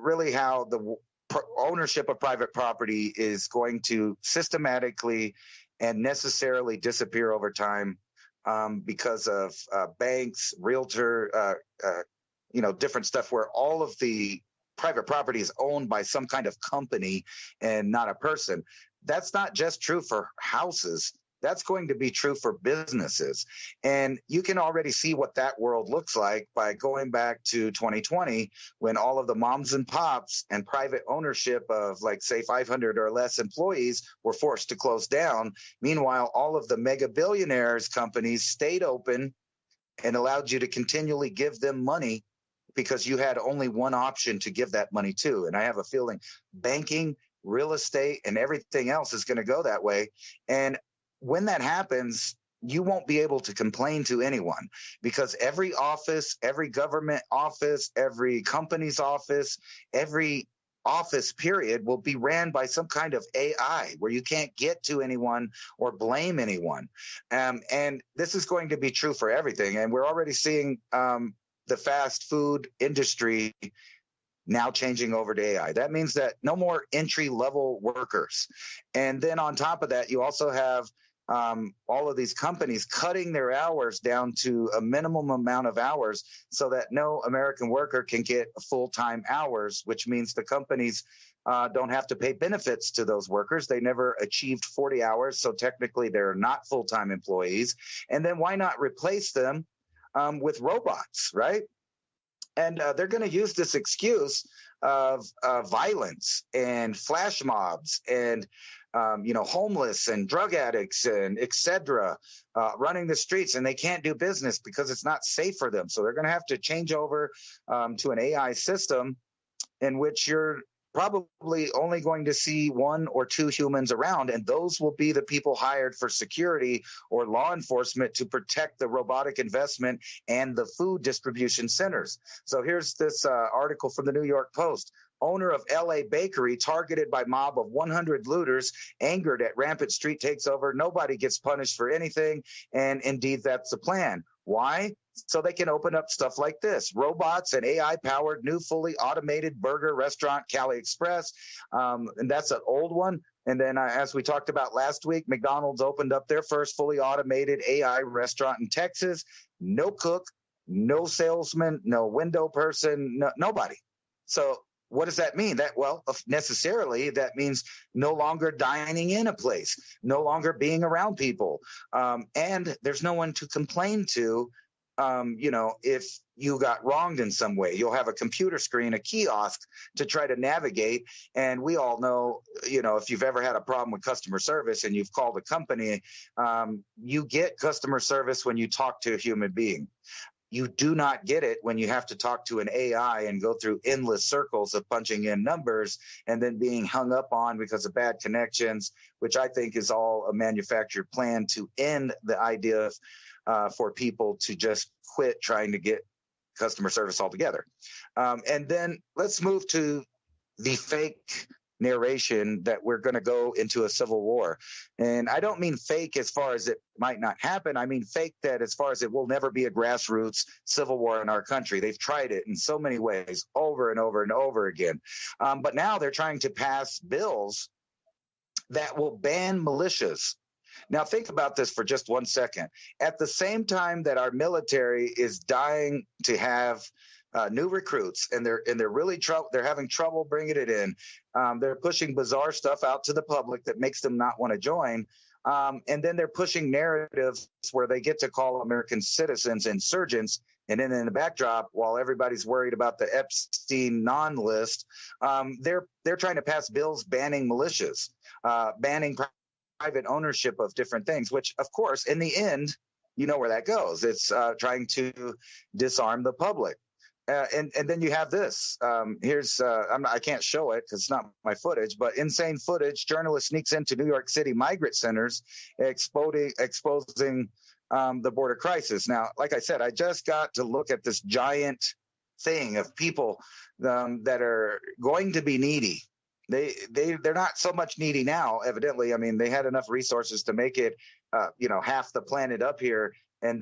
really how the ownership of private property is going to systematically and necessarily disappear over time because of banks, realtor, different stuff where all of the private property is owned by some kind of company and not a person. That's not just true for houses. That's going to be true for businesses. And you can already see what that world looks like by going back to 2020, when all of the moms and pops and private ownership of, like, say, 500 or less employees were forced to close down. Meanwhile, all of the mega billionaires companies stayed open and allowed you to continually give them money because you had only one option to give that money to. And I have a feeling banking, real estate, and everything else is going to go that way. And when that happens, you won't be able to complain to anyone, because every office, every government office, every company's office, every office period will be ran by some kind of AI where you can't get to anyone or blame anyone. And this is going to be true for everything. And we're already seeing the fast food industry now changing over to AI. That means that no more entry-level workers. And then on top of that, you also have all of these companies cutting their hours down to a minimum amount of hours so that no American worker can get full-time hours, which means the companies don't have to pay benefits to those workers. They never achieved 40 hours, so technically they're not full-time employees. And then why not replace them with robots, right? And they're going to use this excuse of violence and flash mobs and homeless and drug addicts and et cetera, running the streets, and they can't do business because it's not safe for them. So they're going to have to change over to an AI system in which you're probably only going to see 1 or 2 humans around, and those will be the people hired for security or law enforcement to protect the robotic investment and the food distribution centers. So here's this article from the New York Post. Owner of LA bakery targeted by mob of 100 looters, angered at rampant street takeover. Nobody gets punished for anything, and indeed that's the plan. Why? So they can open up stuff like this. Robots and AI-powered new fully automated burger restaurant, Cali Express. And that's an old one. And then as we talked about last week, McDonald's opened up their first fully automated AI restaurant in Texas. No cook, no salesman, no window person, nobody. So what does that mean? Necessarily, that means no longer dining in a place, no longer being around people. And there's no one to complain to, if you got wronged in some way. You'll have a computer screen, a kiosk to try to navigate. And we all know, if you've ever had a problem with customer service and you've called a company, you get customer service when you talk to a human being. You do not get it when you have to talk to an AI and go through endless circles of punching in numbers and then being hung up on because of bad connections, which I think is all a manufactured plan to end the idea for people to just quit trying to get customer service altogether. And then let's move to the fake narration that we're going to go into a civil war. And I don't mean fake as far as it might not happen. I mean fake that as far as it will never be a grassroots civil war in our country. They've tried it in so many ways over and over and over again. But now they're trying to pass bills that will ban militias. Now, think about this for just 1 second. At the same time that our military is dying to have new recruits, and they're really they're having trouble bringing it in. They're pushing bizarre stuff out to the public that makes them not want to join. And then they're pushing narratives where they get to call American citizens insurgents. And then in the backdrop, while everybody's worried about the Epstein non-list, they're trying to pass bills banning militias, banning private ownership of different things, which, of course, in the end, you know where that goes. It's trying to disarm the public. And then you have this. Here's I can't show it because it's not my footage, but insane footage. Journalist sneaks into New York City migrant centers, exposing the border crisis. Now, like I said, I just got to look at this giant thing of people that are going to be needy. They're not so much needy now, evidently. I mean, they had enough resources to make it, half the planet up here, and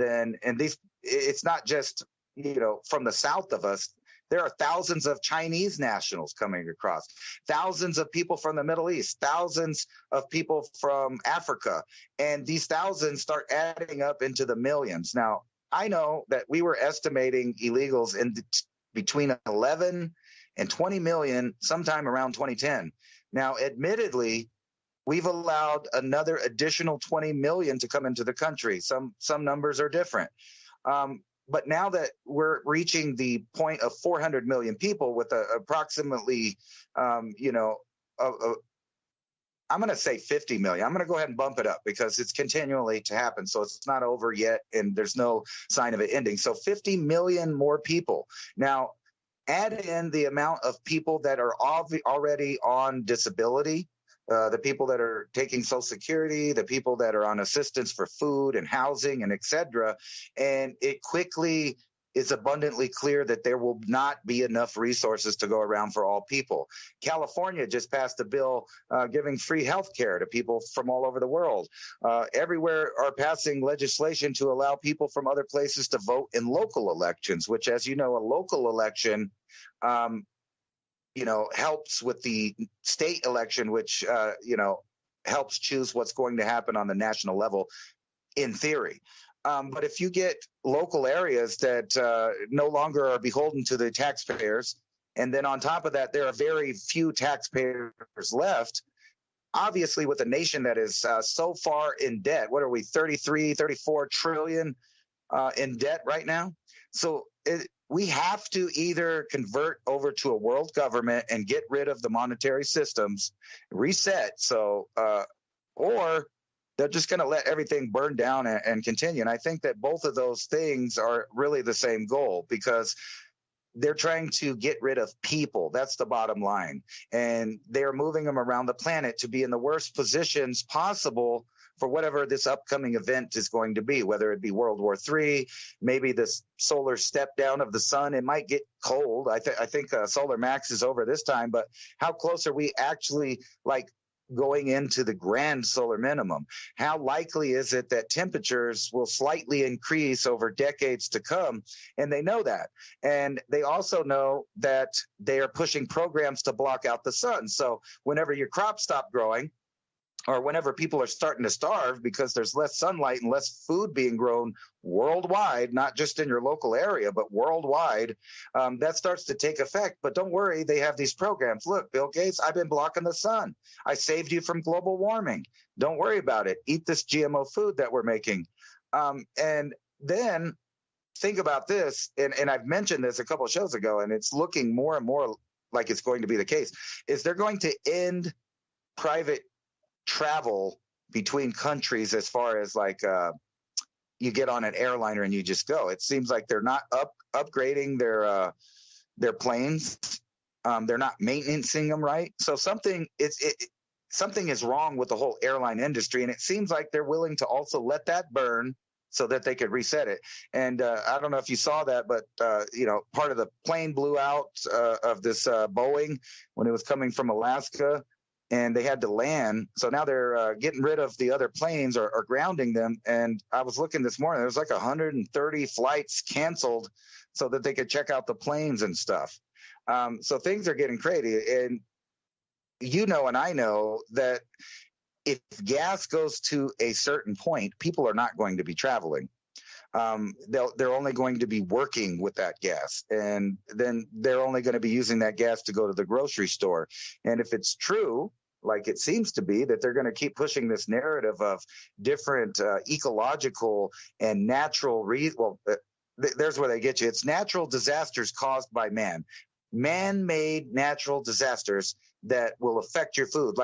it's not just from the south of us. There are thousands of Chinese nationals coming across, thousands of people from the Middle East, thousands of people from Africa, and these thousands start adding up into the millions. Now, I know that we were estimating illegals in between 11 and 20 million sometime around 2010. Now, admittedly, we've allowed another additional 20 million to come into the country. Some numbers are different. But now that we're reaching the point of 400 million people with approximately, I'm going to say 50 million. I'm going to go ahead and bump it up because it's continually to happen. So it's not over yet, and there's no sign of it ending. So 50 million more people. Now, add in the amount of people that are already on disability, the people that are taking Social Security, the people that are on assistance for food and housing and et cetera. And it quickly is abundantly clear that there will not be enough resources to go around for all people. California just passed a bill giving free health care to people from all over the world. Everywhere are passing legislation to allow people from other places to vote in local elections, which, as you know, a local election helps with the state election, which, helps choose what's going to happen on the national level in theory. But if you get local areas that no longer are beholden to the taxpayers, and then on top of that, there are very few taxpayers left, obviously with a nation that is so far in debt, what are we, 33, 34 trillion in debt right now? So we have to either convert over to a world government and get rid of the monetary systems, reset, or they're just going to let everything burn down and continue. And I think that both of those things are really the same goal, because they're trying to get rid of people. That's the bottom line. And they're moving them around the planet to be in the worst positions possible for whatever this upcoming event is going to be, whether it be World War III, maybe this solar step down of the sun. It might get cold. I think solar max is over this time, but how close are we actually going into the grand solar minimum? How likely is it that temperatures will slightly increase over decades to come? And they know that. And they also know that they are pushing programs to block out the sun. So whenever your crops stop growing, or whenever people are starting to starve because there's less sunlight and less food being grown worldwide, not just in your local area, but worldwide, that starts to take effect. But don't worry, they have these programs. Look, Bill Gates, I've been blocking the sun. I saved you from global warming. Don't worry about it. Eat this GMO food that we're making. And then think about this, and I've mentioned this a couple of shows ago, and it's looking more and more like it's going to be the case, is they're going to end private travel between countries as far as you get on an airliner and you just go. It seems like they're not upgrading their planes. They're not maintaining them right. So something is wrong with the whole airline industry, and it seems like they're willing to also let that burn so that they could reset it. And I don't know if you saw that, but part of the plane blew out of this Boeing when it was coming from Alaska, and they had to land. So now they're getting rid of the other planes or grounding them. And I was looking this morning, there was 130 flights canceled so that they could check out the planes and stuff. So things are getting crazy. And and I know that if gas goes to a certain point, people are not going to be traveling. They're only going to be working with that gas, and then they're only going to be using that gas to go to the grocery store. And if it's true, like it seems to be, that they're going to keep pushing this narrative of different ecological and natural there's where they get you. It's natural disasters caused by man-made natural disasters that will affect your food.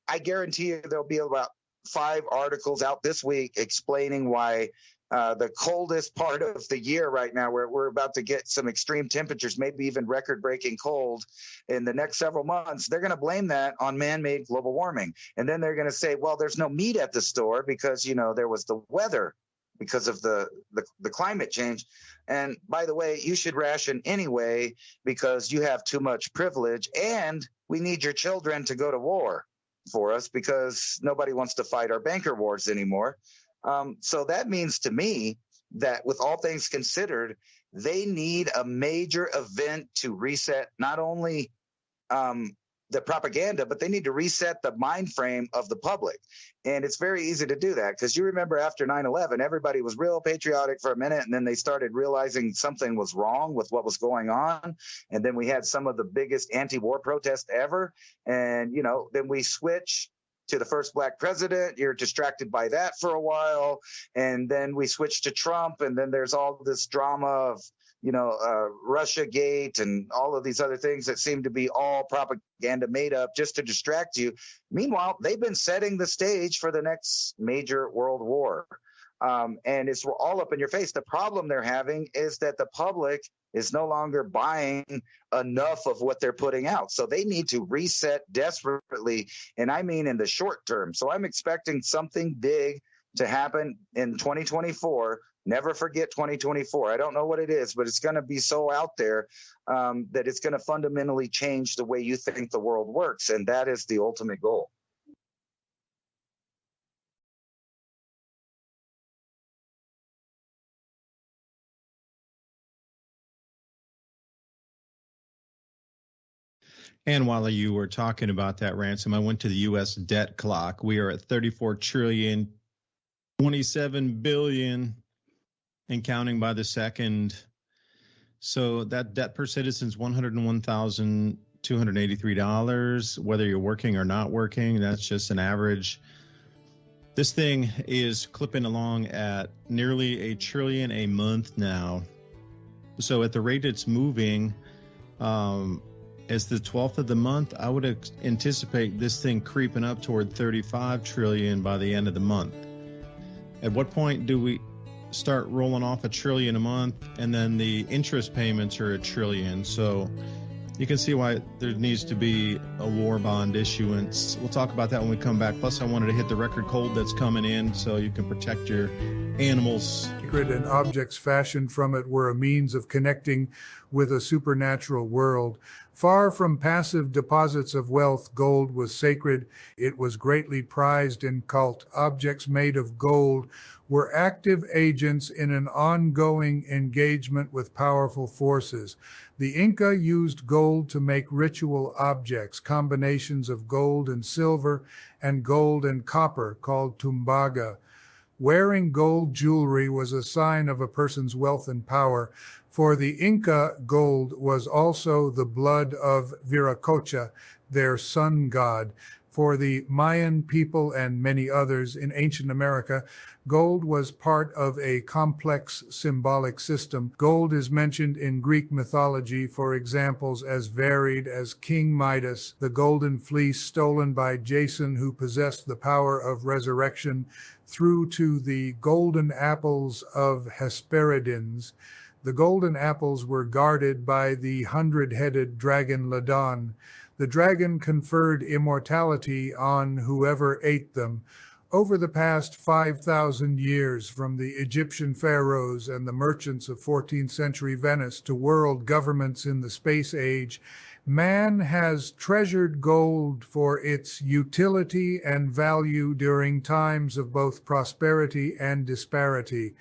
I guarantee you there'll be about 5 articles out this week explaining why the coldest part of the year right now, where we're about to get some extreme temperatures, maybe even record-breaking cold in the next several months, they're going to blame that on man-made global warming. And then they're going to say, well, there's no meat at the store because, there was the weather because of the climate change. And by the way, you should ration anyway because you have too much privilege, and we need your children to go to war for us because nobody wants to fight our banker wars anymore. So that means to me that with all things considered, they need a major event to reset not only the propaganda, but they need to reset the mind frame of the public. And it's very easy to do that because you remember after 9/11, everybody was real patriotic for a minute, and then they started realizing something was wrong with what was going on. And then we had some of the biggest anti-war protests ever. And, then we switch to the first black president. You're distracted by that for a while. And then we switch to Trump. And then there's all this drama of, Russiagate and all of these other things that seem to be all propaganda made up just to distract you. Meanwhile, they've been setting the stage for the next major world war. And it's all up in your face. The problem they're having is that the public is no longer buying enough of what they're putting out. So they need to reset desperately, and I mean in the short term. So I'm expecting something big to happen in 2024. Never forget 2024. I don't know what it is, but it's going to be so out there that it's going to fundamentally change the way you think the world works, and that is the ultimate goal. And while you were talking about that, Ransom, I went to the U.S. debt clock. We are at 34 trillion, 27 billion, and counting by the second. So that debt per citizen is $101,283. Whether you're working or not working, that's just an average. This thing is clipping along at nearly $1 trillion a month now. So at the rate it's moving, as the 12th of the month, I would anticipate this thing creeping up toward 35 trillion by the end of the month. At what point do we start rolling off $1 trillion a month, and then the interest payments are $1 trillion? So you can see why there needs to be a war bond issuance. We'll talk about that when we come back. Plus, I wanted to hit the record cold that's coming in so you can protect your animals. Sacred and objects fashioned from it were a means of connecting with a supernatural world. Far from passive deposits of wealth, gold was sacred. It was greatly prized in cult. Objects made of gold were active agents in an ongoing engagement with powerful forces. The Inca used gold to make ritual objects, combinations of gold and silver and gold and copper called tumbaga. Wearing gold jewelry was a sign of a person's wealth and power. For the Inca, gold was also the blood of Viracocha, their sun god. For the Mayan people and many others in ancient America, gold was part of a complex symbolic system. Gold is mentioned in Greek mythology for examples as varied as King Midas, the golden fleece stolen by Jason, who possessed the power of resurrection, through to the golden apples of Hesperides. The golden apples were guarded by the 100-headed dragon Ladon. The dragon conferred immortality on whoever ate them. Over the past 5,000 years, from the Egyptian pharaohs and the merchants of 14th century Venice to world governments in the space age, man has treasured gold for its utility and value during times of both prosperity and disparity.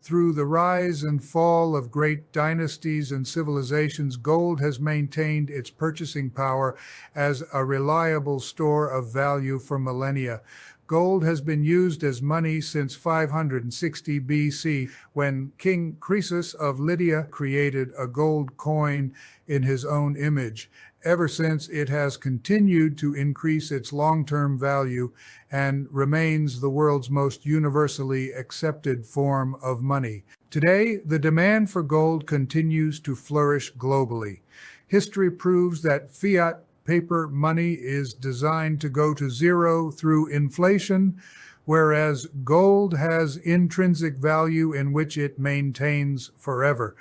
Through the rise and fall of great dynasties and civilizations, gold has maintained its purchasing power as a reliable store of value for millennia. Gold has been used as money since 560 BC, when King Croesus of Lydia created a gold coin in his own image. Ever since, it has continued to increase its long-term value and remains the world's most universally accepted form of money. Today, the demand for gold continues to flourish globally. History proves that fiat paper money is designed to go to zero through inflation, whereas gold has intrinsic value in which it maintains forever.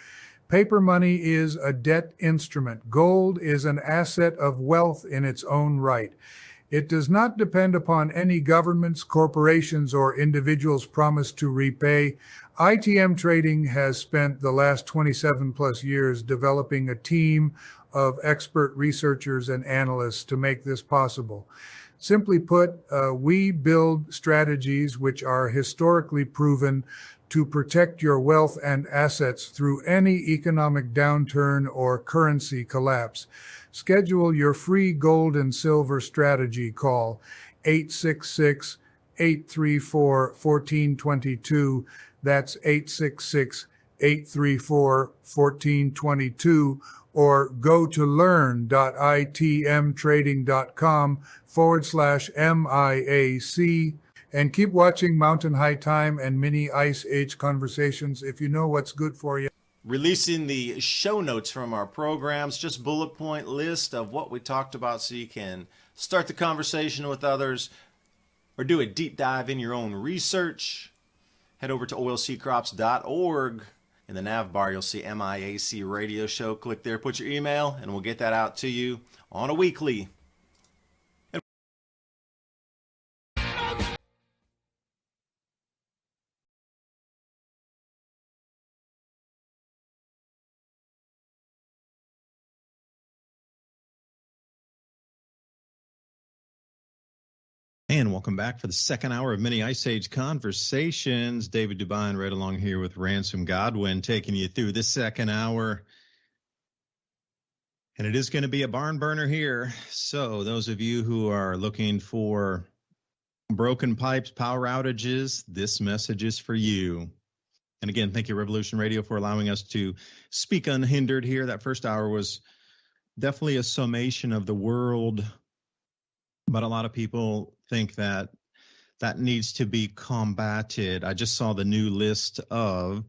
Paper money is a debt instrument. Gold is an asset of wealth in its own right. It does not depend upon any governments, corporations, or individuals' promise to repay. ITM Trading has spent the last 27 plus years developing a team of expert researchers and analysts to make this possible. Simply put, we build strategies which are historically proven to protect your wealth and assets through any economic downturn or currency collapse. Schedule your free gold and silver strategy call 866-834-1422. That's 866-834-1422. Or go to learn.itmtrading.com/MIAC and keep watching Mountain High Time and Mini Ice Age Conversations if you know what's good for you. Releasing the show notes from our programs, just bullet point list of what we talked about so you can start the conversation with others or do a deep dive in your own research. Head over to oilseedcrops.org. In the nav bar, you'll see MIAC radio show. Click there, put your email, and we'll get that out to you on a weekly. And welcome back for the second hour of Mini Ice Age Conversations. David DuByne right along here with Ransom Godwin taking you through this second hour. And it is going to be a barn burner here. So those of you who are looking for broken pipes, power outages, this message is for you. And again, thank you, Revolution Radio, for allowing us to speak unhindered here. That first hour was definitely a summation of the world. But a lot of people think that that needs to be combated. I just saw the new list of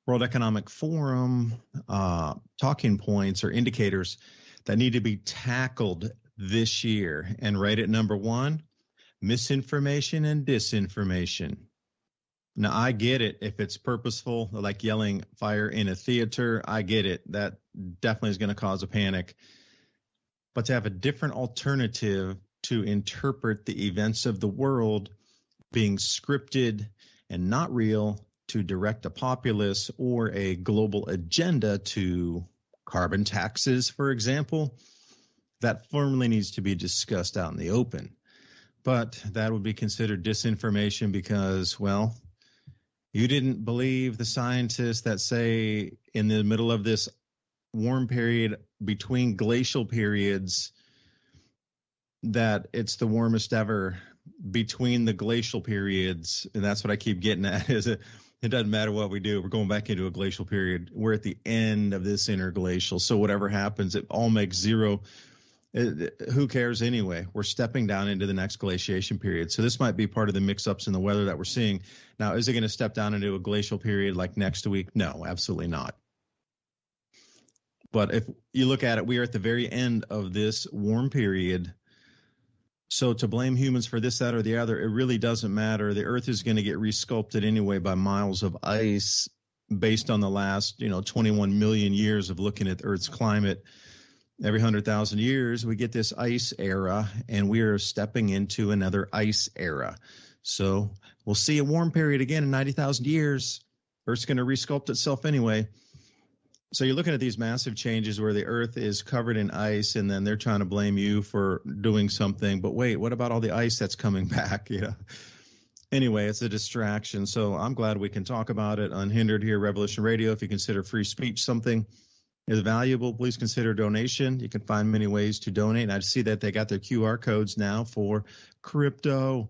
World Economic Forum talking points or indicators that need to be tackled this year. And right at number one, misinformation and disinformation. Now, I get it if it's purposeful, like yelling fire in a theater. I get it. That definitely is going to cause a panic. But to have a different alternative to interpret the events of the world being scripted and not real, to direct a populace or a global agenda to carbon taxes, for example, that formally needs to be discussed out in the open. But that would be considered disinformation because, well, you didn't believe the scientists that say in the middle of this warm period between glacial periods that it's the warmest ever between the glacial periods. And that's what I keep getting at, is it doesn't matter what we do. We're going back into a glacial period. We're at the end of this interglacial. So whatever happens, it all makes zero. Who cares anyway? We're stepping down into the next glaciation period. So this might be part of the mix-ups in the weather that we're seeing. Now, is it going to step down into a glacial period like next week? No, absolutely not. But if you look at it, we are at the very end of this warm period. So to blame humans for this, that, or the other, it really doesn't matter. The Earth is going to get resculpted anyway by miles of ice based on the last, 21 million years of looking at the Earth's climate. Every 100,000 years, we get this ice era, and we are stepping into another ice era. So we'll see a warm period again in 90,000 years. Earth's going to resculpt itself anyway. So you're looking at these massive changes where the Earth is covered in ice, and then they're trying to blame you for doing something. But wait, what about all the ice that's coming back? Anyway, it's a distraction. So I'm glad we can talk about it unhindered here, Revolution Radio. If you consider free speech something is valuable, please consider donation. You can find many ways to donate. And I see that they got their QR codes now for crypto.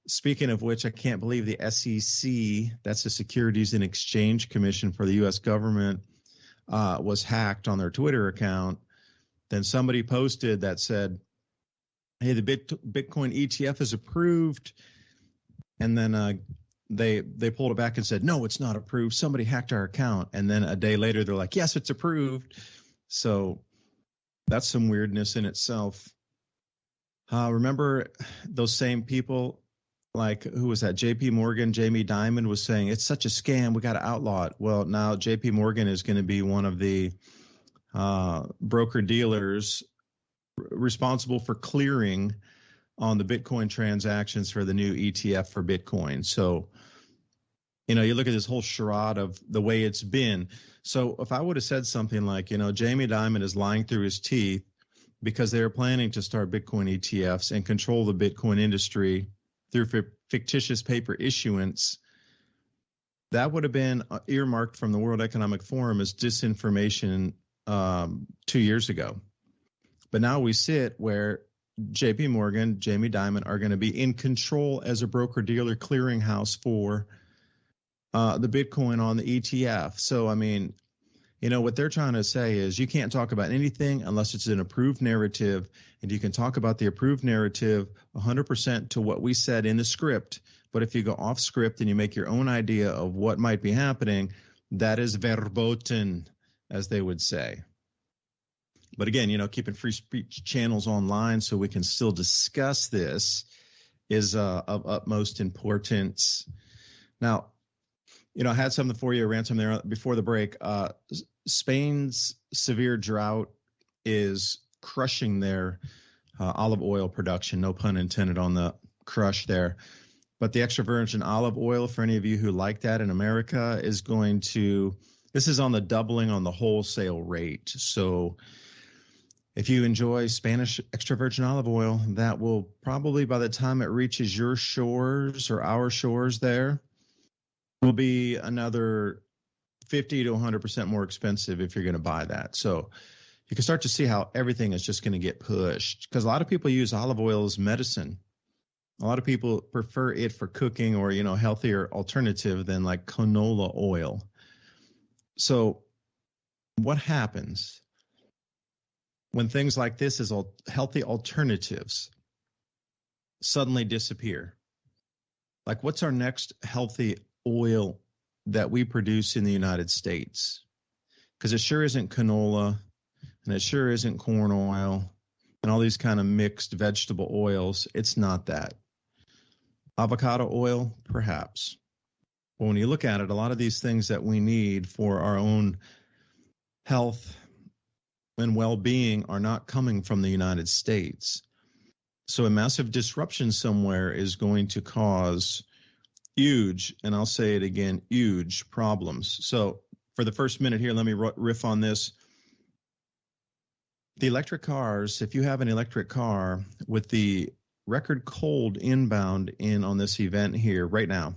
Speaking of which, I can't believe the SEC, that's the Securities and Exchange Commission for the U.S. government, was hacked on their Twitter account. Then somebody posted that said, hey, the Bitcoin ETF is approved. And then they pulled it back and said, no, it's not approved. Somebody hacked our account. And then a day later, they're like, yes, it's approved. So that's some weirdness in itself. Remember those same people, like, who was that? JP Morgan, Jamie Dimon was saying, it's such a scam, we got to outlaw it. Well, now JP Morgan is going to be one of the broker dealers responsible for clearing on the Bitcoin transactions for the new ETF for Bitcoin. So, you look at this whole charade of the way it's been. So if I would have said something like, Jamie Dimon is lying through his teeth because they are planning to start Bitcoin ETFs and control the Bitcoin industry through fictitious paper issuance, that would have been earmarked from the World Economic Forum as disinformation 2 years ago. But now we sit where JP Morgan, Jamie Dimon are going to be in control as a broker-dealer clearinghouse for the Bitcoin on the ETF. So, what they're trying to say is you can't talk about anything unless it's an approved narrative, and you can talk about the approved narrative 100% to what we said in the script. But if you go off script and you make your own idea of what might be happening, that is verboten, as they would say. But again, keeping free speech channels online so we can still discuss this is of utmost importance. Now, I had something for you, Ransom, there before the break. Spain's severe drought is crushing their olive oil production. No pun intended on the crush there. But the extra virgin olive oil, for any of you who like that in America, is going to, this is on the doubling on the wholesale rate. So if you enjoy Spanish extra virgin olive oil, that will probably, by the time it reaches your shores or our shores there, will be another 50 to 100% more expensive if you're going to buy that. So you can start to see how everything is just going to get pushed, because a lot of people use olive oil as medicine. A lot of people prefer it for cooking or, healthier alternative than like canola oil. So what happens when things like this as healthy alternatives suddenly disappear? Like, what's our next healthy oil that we produce in the United States? Because it sure isn't canola, and it sure isn't corn oil and all these kind of mixed vegetable oils. It's not that. Avocado oil, perhaps. But when you look at it, a lot of these things that we need for our own health and well-being are not coming from the United States. So a massive disruption somewhere is going to cause huge, and I'll say it again, huge problems. So for the first minute here, let me riff on this. The electric cars, if you have an electric car with the record cold inbound in on this event here right now,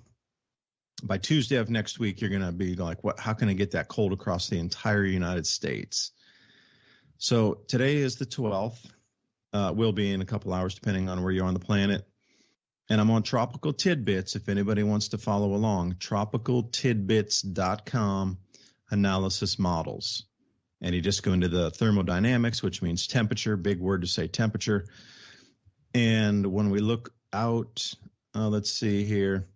by Tuesday of next week, you're going to be like, what? How can I get that cold across the entire United States? So today is the 12th. Will be in a couple hours, depending on where you are on the planet. And I'm on Tropical Tidbits if anybody wants to follow along. TropicalTidbits.com analysis models. And you just go into the thermodynamics, which means temperature, big word to say temperature. And when we look out, let's see here,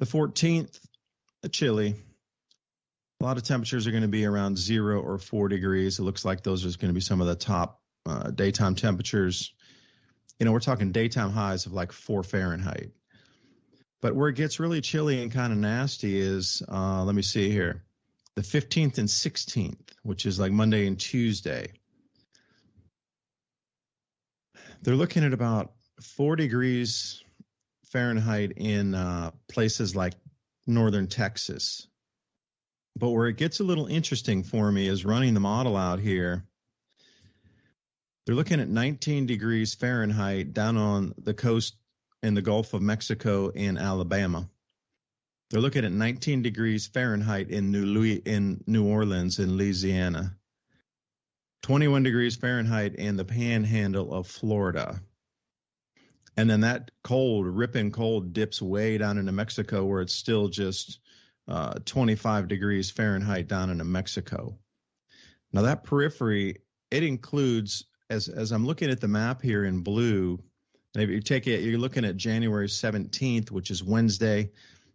the 14th, chilly. A lot of temperatures are going to be around 0 or 4 degrees. It looks like those are going to be some of the top daytime temperatures. We're talking daytime highs of like 4 Fahrenheit. But where it gets really chilly and kind of nasty is, let me see here, the 15th and 16th, which is like Monday and Tuesday. They're looking at about 4 degrees Fahrenheit in places like northern Texas. But where it gets a little interesting for me is running the model out here. They're looking at 19 degrees Fahrenheit down on the coast in the Gulf of Mexico and Alabama. They're looking at 19 degrees Fahrenheit in New Orleans in Louisiana. 21 degrees Fahrenheit in the panhandle of Florida. And then that cold, ripping cold, dips way down into Mexico, where it's still just 25 degrees Fahrenheit down into Mexico. Now that periphery, it includes, as I'm looking at the map here in blue, and if you take it, you're looking at January 17th, which is Wednesday.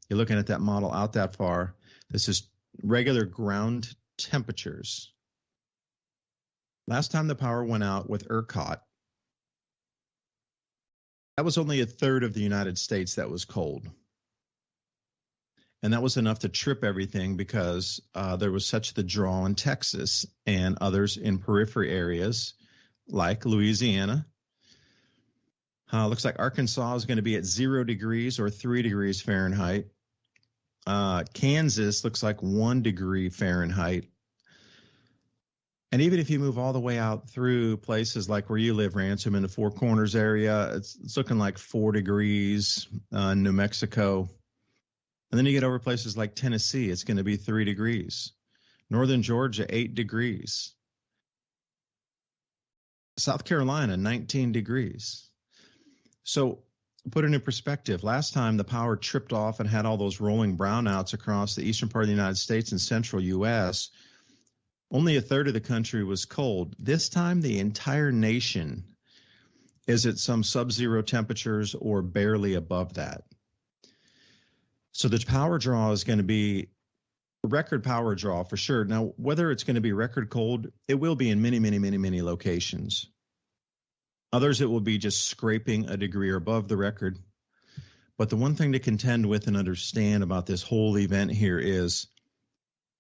You're looking at that model out that far. This is regular ground temperatures. Last time the power went out with ERCOT, that was only a third of the United States that was cold. And that was enough to trip everything because there was such the draw in Texas and others in periphery areas like Louisiana. Looks like Arkansas is going to be at 0 degrees or 3 degrees Fahrenheit. Kansas looks like 1 degree Fahrenheit. And even if you move all the way out through places like where you live, Ransom, in the Four Corners area, it's looking like 4 degrees, New Mexico. And then you get over places like Tennessee, it's going to be 3 degrees. Northern Georgia, 8 degrees. South Carolina, 19 degrees. So put it in perspective, last time the power tripped off and had all those rolling brownouts across the eastern part of the United States and central U.S., only a third of the country was cold. This time, the entire nation is at some sub-zero temperatures or barely above that. So the power draw is going to be a record power draw for sure. Now, whether it's going to be record cold, it will be in many, many, many, many locations. Others, it will be just scraping a degree or above the record. But the one thing to contend with and understand about this whole event here is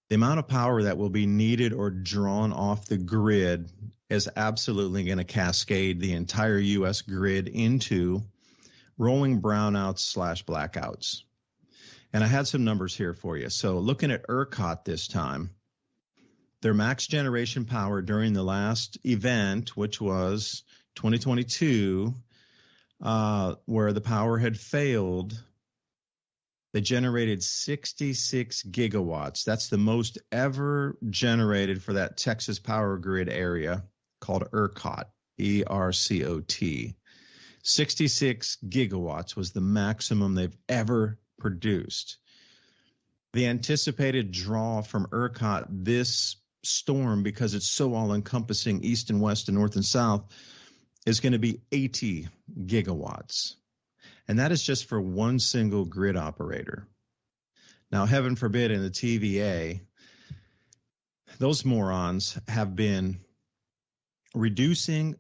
the amount of power that will be needed or drawn off the grid is absolutely going to cascade the entire U.S. grid into rolling brownouts / blackouts. And I had some numbers here for you. So looking at ERCOT this time, their max generation power during the last event, which was 2022, where the power had failed, they generated 66 gigawatts. That's the most ever generated for that Texas power grid area called ERCOT, E-R-C-O-T. 66 gigawatts was the maximum they've ever produced. The anticipated draw from ERCOT this storm, because it's so all-encompassing east and west and north and south, is going to be 80 gigawatts. And that is just for one single grid operator. Now, heaven forbid, in the TVA, those morons have been reducing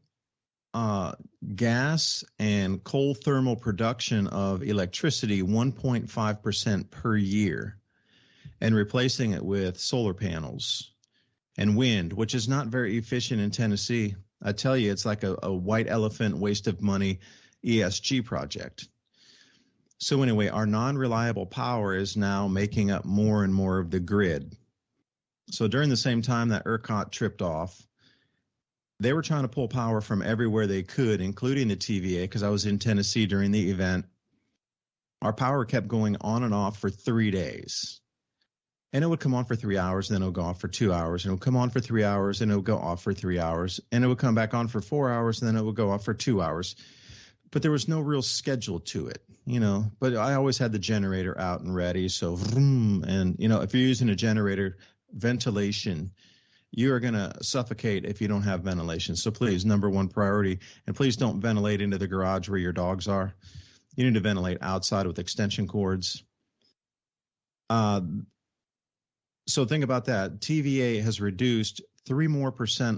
gas and coal thermal production of electricity 1.5% per year and replacing it with solar panels and wind, which is not very efficient in Tennessee. I tell you, it's like a white elephant waste of money ESG project. So anyway, our non-reliable power is now making up more and more of the grid. So during the same time that ERCOT tripped off, they were trying to pull power from everywhere they could, including the TVA, because I was in Tennessee during the event. Our power kept going on and off for 3 days. And it would come on for 3 hours, and then it would go off for 2 hours, and it would come on for 3 hours, and it would go off for 3 hours, and it would come back on for 4 hours, and then it would go off for 2 hours. But there was no real schedule to it, you know. But I always had the generator out and ready, so vroom, and, you know, if you're using a generator, ventilation, you are going to suffocate if you don't have ventilation. So please, number one priority, and please don't ventilate into the garage where your dogs are. You need to ventilate outside with extension cords. So think about that. TVA has reduced 3% more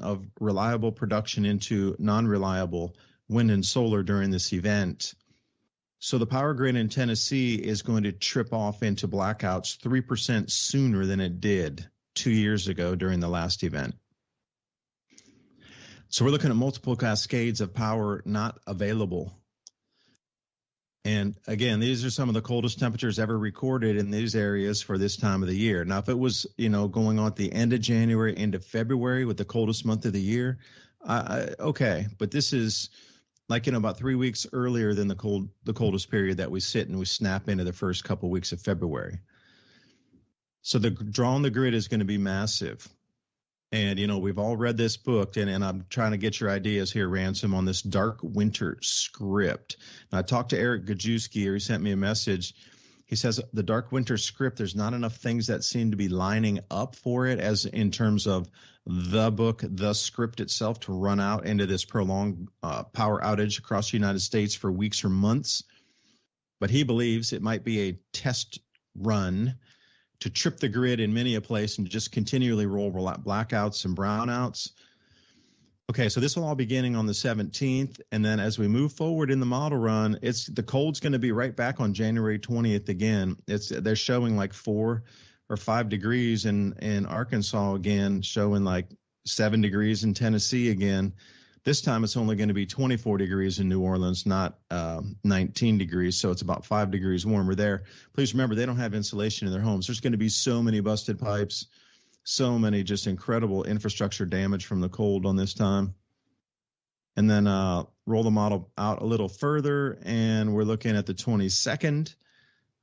of reliable production into non-reliable wind and solar during this event. So the power grid in Tennessee is going to trip off into blackouts 3% sooner than it did 2 years ago during the last event. So we're looking at multiple cascades of power not available. And again, these are some of the coldest temperatures ever recorded in these areas for this time of the year. Now, if it was, you know, going on at the end of January, end of February with the coldest month of the year, okay. But this is like, you know, about 3 weeks earlier than the coldest period that we sit and we snap into the first couple of weeks of February. So the draw on the grid is going to be massive. And, you know, we've all read this book, and I'm trying to get your ideas here, Ransom, on this dark winter script. Now, I talked to Eric Gajewski, or he sent me a message. He says the dark winter script, there's not enough things that seem to be lining up for it as in terms of the book, the script itself, to run out into this prolonged power outage across the United States for weeks or months. But he believes it might be a test run to trip the grid in many a place and just continually roll blackouts and brownouts. Okay, so this will all beginning on the 17th, and then as we move forward in the model run, the cold's going to be right back on January 20th again. They're showing like 4 or 5 degrees in Arkansas again, showing like 7 degrees in Tennessee again. This time it's only going to be 24 degrees in New Orleans, not 19 degrees. So it's about 5 degrees warmer there. Please remember, they don't have insulation in their homes. There's going to be so many busted pipes, so many just incredible infrastructure damage from the cold on this time. And then roll the model out a little further, and we're looking at the 22nd.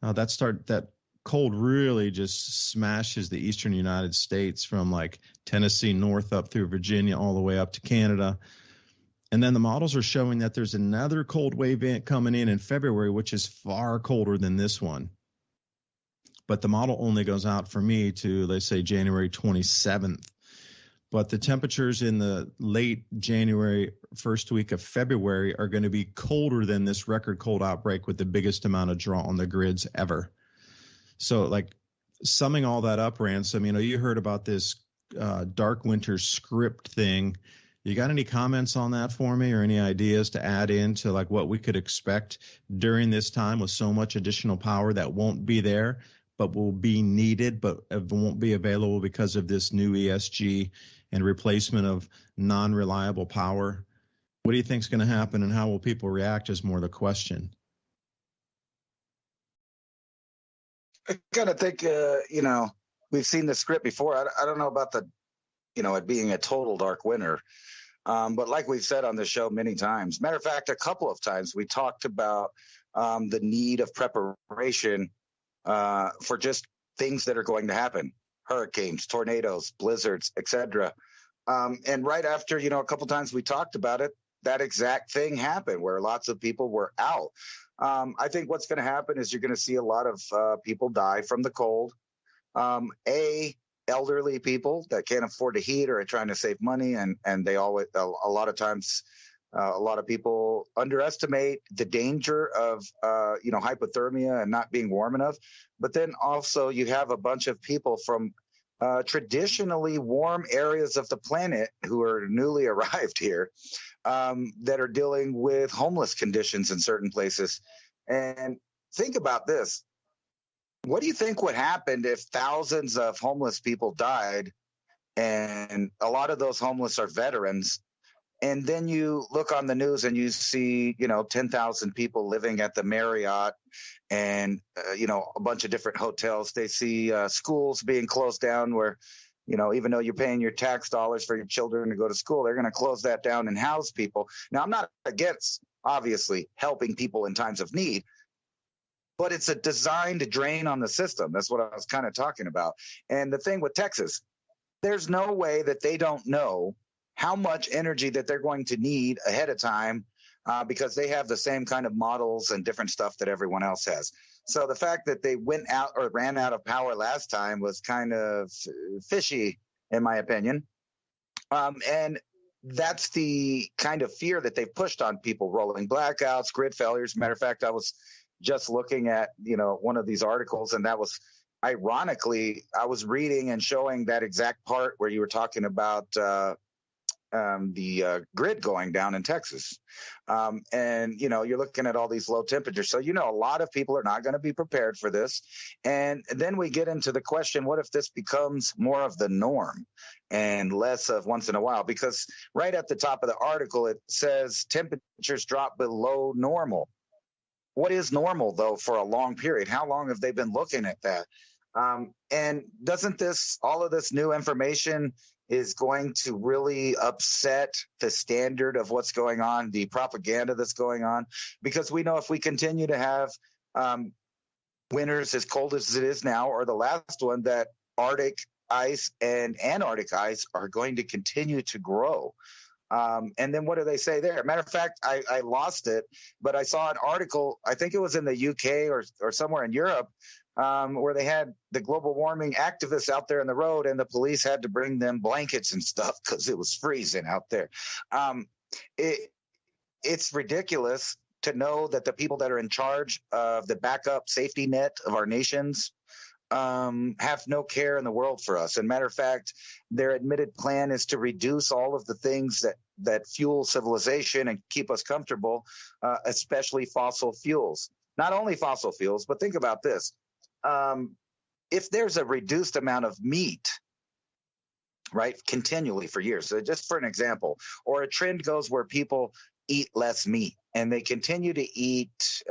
That cold really just smashes the eastern United States from like Tennessee north up through Virginia all the way up to Canada. And then the models are showing that there's another cold wave coming in February, which is far colder than this one. But the model only goes out for me to, let's say, January 27th. But the temperatures in the late January, first week of February are going to be colder than this record cold outbreak with the biggest amount of draw on the grids ever. So, like, summing all that up, Ransom, you know, you heard about this dark winter script thing You got any comments on that for me, or any ideas to add into like what we could expect during this time with so much additional power that won't be there, but will be needed, but won't be available because of this new ESG and replacement of non-reliable power? What do you think is going to happen, and how will people react is more the question. I kind of think, we've seen the script before. I don't know about it being a total dark winter. But like we've said on the show many times, matter of fact, a couple of times we talked about the need of preparation for just things that are going to happen: hurricanes, tornadoes, blizzards, etc. And right after, a couple of times we talked about it, that exact thing happened where lots of people were out. I think what's going to happen is you're going to see a lot of people die from the cold. Elderly people that can't afford to heat or are trying to save money, and they always, a lot of times, a lot of people underestimate the danger of hypothermia and not being warm enough. But then also you have a bunch of people from traditionally warm areas of the planet who are newly arrived here that are dealing with homeless conditions in certain places. And think about this. What do you think would happen if thousands of homeless people died, and a lot of those homeless are veterans, and then you look on the news and you see, 10,000 people living at the Marriott and, a bunch of different hotels. They see schools being closed down where, even though you're paying your tax dollars for your children to go to school, they're going to close that down and house people. Now, I'm not against, obviously, helping people in times of need, but it's a designed drain on the system. That's what I was kind of talking about. And the thing with Texas, there's no way that they don't know how much energy that they're going to need ahead of time because they have the same kind of models and different stuff that everyone else has. So the fact that they went out or ran out of power last time was kind of fishy, in my opinion. And that's the kind of fear that they've pushed on people: rolling blackouts, grid failures. Matter of fact, I was just looking at, one of these articles, and that was, ironically, I was reading and showing that exact part where you were talking about the grid going down in Texas. And, you're looking at all these low temperatures. So, a lot of people are not going to be prepared for this. And then we get into the question, what if this becomes more of the norm and less of once in a while? Because right at the top of the article, it says temperatures drop below normal. What is normal, though, for a long period? How long have they been looking at that? And doesn't all of this new information is going to really upset the standard of what's going on, the propaganda that's going on? Because we know if we continue to have winters as cold as it is now, or the last one, that Arctic ice and Antarctic ice are going to continue to grow. And then what do they say there? Matter of fact, I lost it, but I saw an article, I think it was in the UK or somewhere in Europe, where they had the global warming activists out there in the road, and the police had to bring them blankets and stuff because it was freezing out there. It's ridiculous to know that the people that are in charge of the backup safety net of our nations have no care in the world for us. And matter of fact, their admitted plan is to reduce all of the things that fuel civilization and keep us comfortable, especially fossil fuels. Not only fossil fuels, but think about this. If there's a reduced amount of meat, right, continually for years, so just for an example, or a trend goes where people eat less meat and they continue to eat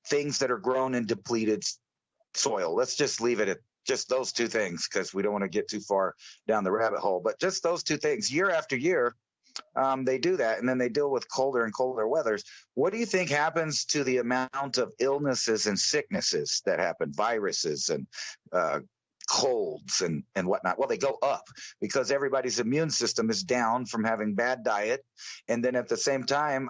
things that are grown in depleted soil. Let's just leave it at just those two things because we don't want to get too far down the rabbit hole. But just those two things, year after year, they do that, and then they deal with colder and colder weathers. What do you think happens to the amount of illnesses and sicknesses that happen, viruses and colds and whatnot? Well, they go up because everybody's immune system is down from having bad diet. And then at the same time,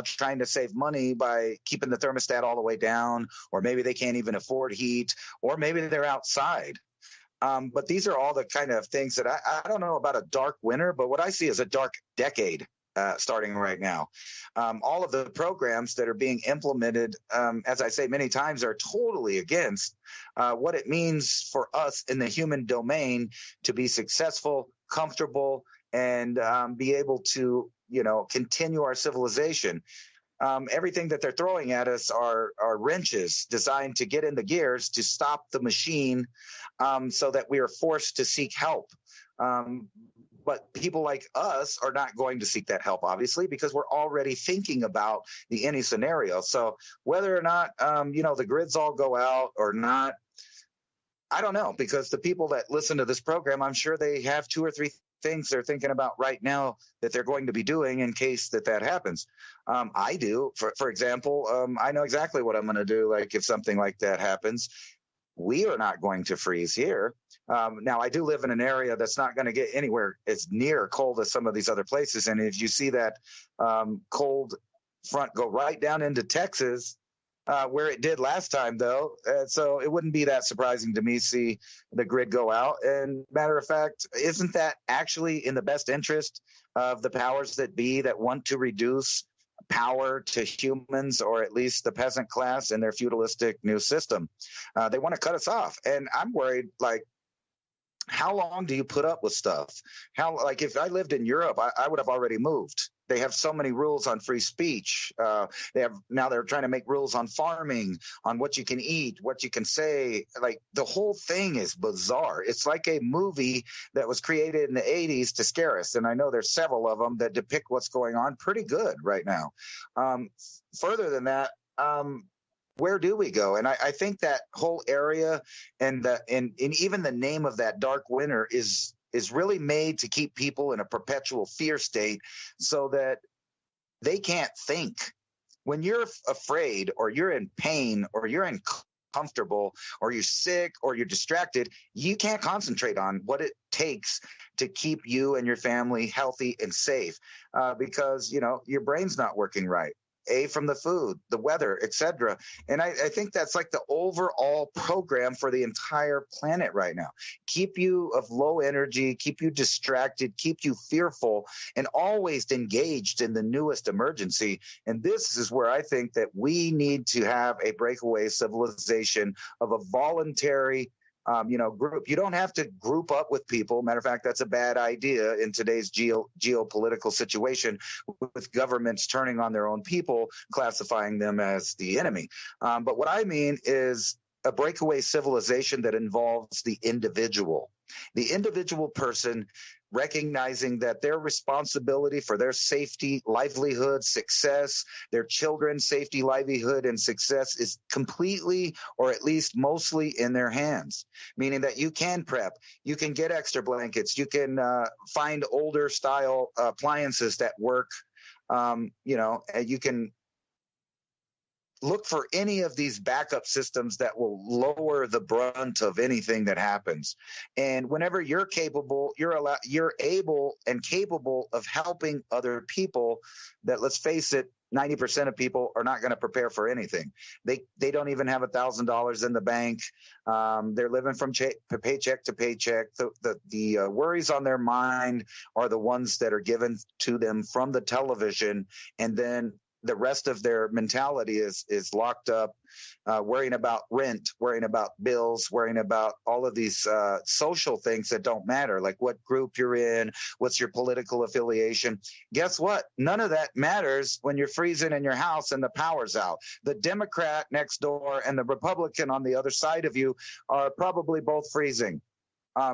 trying to save money by keeping the thermostat all the way down, or maybe they can't even afford heat, or maybe they're outside. But these are all the kind of things that I don't know about a dark winter, but what I see is a dark decade starting right now. All of the programs that are being implemented, as I say many times, are totally against what it means for us in the human domain to be successful, comfortable, and be able to, continue our civilization. Everything that they're throwing at us are wrenches designed to get in the gears to stop the machine, so that we are forced to seek help. But people like us are not going to seek that help, obviously, because we're already thinking about any scenario. So whether or not, the grids all go out or not, I don't know, because the people that listen to this program, I'm sure they have 2 or 3 things they're thinking about right now that they're going to be doing in case that happens. I do. For example, I know exactly what I'm going to do. Like if something like that happens, we are not going to freeze here. Now, I do live in an area that's not going to get anywhere as near cold as some of these other places. And if you see that cold front go right down into Texas, where it did last time, though. So it wouldn't be that surprising to me see the grid go out. And matter of fact, isn't that actually in the best interest of the powers that be that want to reduce power to humans, or at least the peasant class in their feudalistic new system? They want to cut us off. And I'm worried, like, how long do you put up with stuff? If I lived in Europe, I would have already moved. They have so many rules on free speech. They're trying to make rules on farming, on what you can eat, what you can say. Like, the whole thing is bizarre. It's like a movie that was created in the 80s to scare us. And I know there's several of them that depict what's going on pretty good right now. Further than that, where do we go? And I think that whole area and even the name of that dark winter is really made to keep people in a perpetual fear state so that they can't think. When you're afraid, or you're in pain, or you're uncomfortable, or you're sick, or you're distracted, you can't concentrate on what it takes to keep you and your family healthy and safe, because, your brain's not working right. From the food, the weather, etc. And I think that's like the overall program for the entire planet right now. Keep you of low energy, keep you distracted, keep you fearful, and always engaged in the newest emergency. And this is where I think that we need to have a breakaway civilization of a voluntary group. You don't have to group up with people. Matter of fact, that's a bad idea in today's geopolitical situation, with governments turning on their own people, classifying them as the enemy. But what I mean is a breakaway civilization that involves the individual person, recognizing that their responsibility for their safety, livelihood, success, their children's safety, livelihood, and success is completely, or at least mostly, in their hands. Meaning that you can prep, you can get extra blankets, you can find older style appliances that work, and you can look for any of these backup systems that will lower the brunt of anything that happens. And whenever you're capable, you're able and capable of helping other people that, let's face it, 90% of people are not going to prepare for anything. They don't even have $1,000 in the bank. They're living from paycheck to paycheck. The worries on their mind are the ones that are given to them from the television, and then the rest of their mentality is locked up, worrying about rent, worrying about bills, worrying about all of these social things that don't matter, like what group you're in, what's your political affiliation. Guess what? None of that matters when you're freezing in your house and the power's out. The Democrat next door and the Republican on the other side of you are probably both freezing.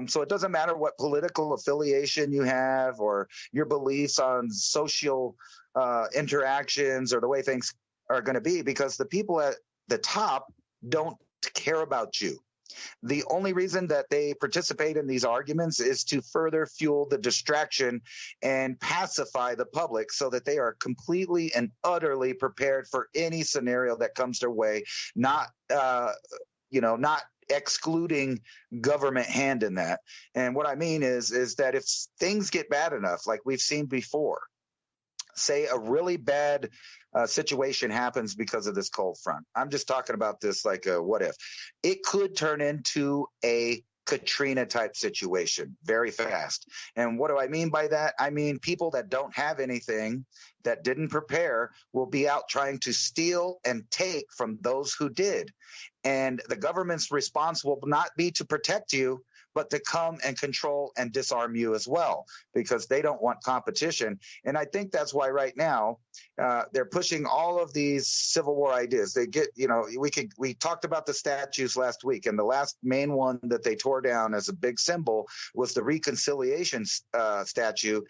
So it doesn't matter what political affiliation you have, or your beliefs on social interactions, or the way things are going to be, because the people at the top don't care about you. The only reason that they participate in these arguments is to further fuel the distraction and pacify the public, so that they are completely and utterly prepared for any scenario that comes their way, not excluding government hand in that. And what I mean is that if things get bad enough, like we've seen before, say a really bad situation happens because of this cold front. I'm just talking about this like a what if. It could turn into a Katrina type situation very fast. And what do I mean by that? I mean, people that don't have anything, that didn't prepare, will be out trying to steal and take from those who did. And the government's response will not be to protect you, but to come and control and disarm you as well, because they don't want competition. And I think that's why right now they're pushing all of these Civil War ideas. They get, we talked about the statues last week, and the last main one that they tore down as a big symbol was the reconciliation statue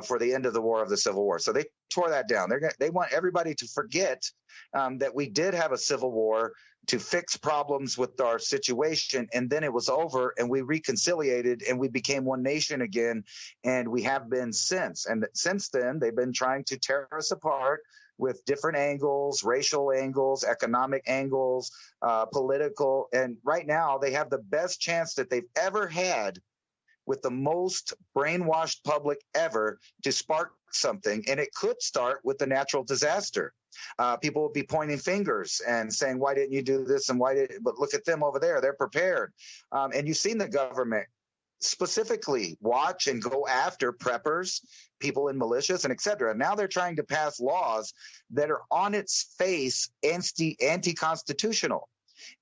for the end of the war of the Civil War. So they tore that down. They want everybody to forget that we did have a civil war to fix problems with our situation, and then it was over, and we reconciliated, and we became one nation again, and we have been since. And since then, they've been trying to tear us apart with different angles, racial angles, economic angles, political. And right now, they have the best chance that they've ever had with the most brainwashed public ever to spark something. And it could start with the natural disaster. People will be pointing fingers and saying, why didn't you do this? And but look at them over there. They're prepared. And you've seen the government specifically watch and go after preppers, people in militias, and et cetera. Now they're trying to pass laws that are on its face anti-constitutional.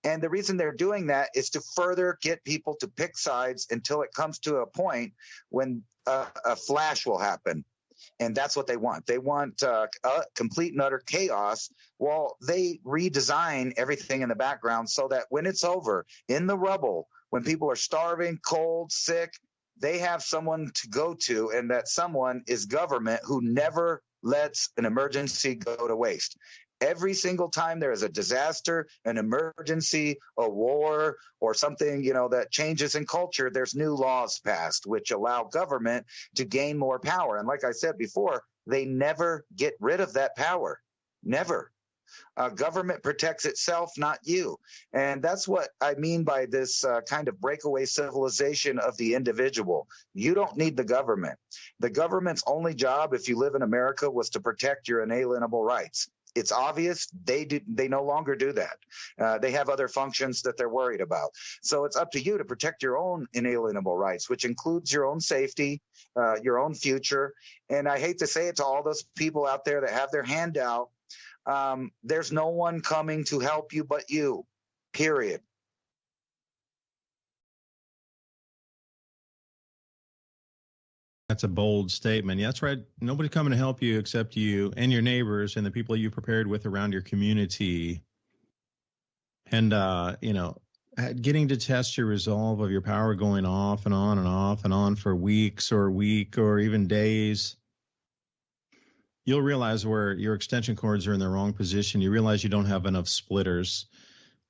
And the reason they're doing that is to further get people to pick sides until it comes to a point when a flash will happen. And that's what they want. They want complete and utter chaos while they redesign everything in the background so that when it's over, in the rubble, when people are starving, cold, sick, they have someone to go to, and that someone is government who never lets an emergency go to waste. Every single time there is a disaster, an emergency, a war, or something, that changes in culture, there's new laws passed which allow government to gain more power. And like I said before, they never get rid of that power. Never. Government protects itself, not you. And that's what I mean by this kind of breakaway civilization of the individual. You don't need the government. The government's only job, if you live in America, was to protect your inalienable rights. It's obvious they no longer do that. They have other functions that they're worried about. So it's up to you to protect your own inalienable rights, which includes your own safety, your own future. And I hate to say it to all those people out there that have their hand out. There's no one coming to help you but you, period. That's a bold statement. Yeah, that's right. Nobody's coming to help you except you and your neighbors and the people you prepared with around your community. And, getting to test your resolve of your power going off and on and off and on for weeks or a week or even days. You'll realize where your extension cords are in the wrong position. You realize you don't have enough splitters.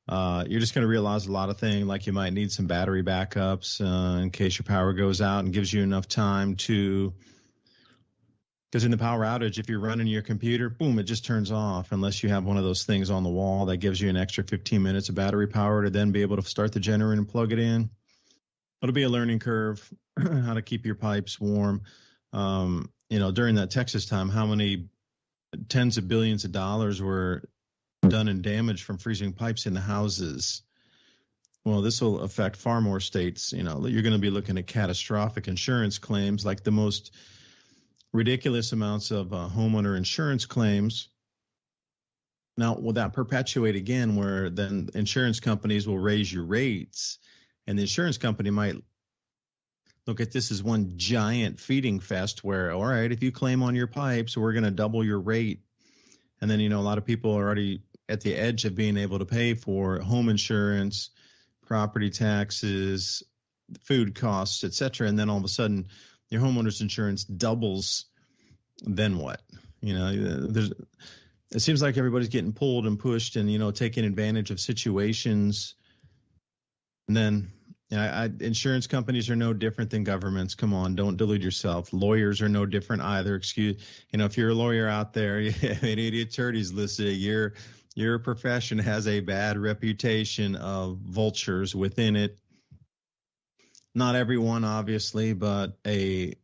You're just going to realize a lot of things, like you might need some battery backups in case your power goes out, and gives you enough time to, because in the power outage, if you're running your computer, boom, it just turns off unless you have one of those things on the wall that gives you an extra 15 minutes of battery power to then be able to start the generator and plug it in. It'll be a learning curve, how to keep your pipes warm. During that Texas time, how many tens of billions of dollars were done in damage from freezing pipes in the houses. Well, this will affect far more states. You're going to be looking at catastrophic insurance claims, like the most ridiculous amounts of homeowner insurance claims. Now, will that perpetuate again, where then insurance companies will raise your rates, and the insurance company might look at this as one giant feeding fest where, all right, if you claim on your pipes, we're going to double your rate. And then, a lot of people are already at the edge of being able to pay for home insurance, property taxes, food costs, et cetera. And then all of a sudden your homeowner's insurance doubles. Then what? It seems like everybody's getting pulled and pushed and, taking advantage of situations. And then insurance companies are no different than governments. Come on, don't delude yourself. Lawyers are no different either. If you're a lawyer out there, any attorneys listening, your profession has a bad reputation of vultures within it. Not everyone, obviously, but it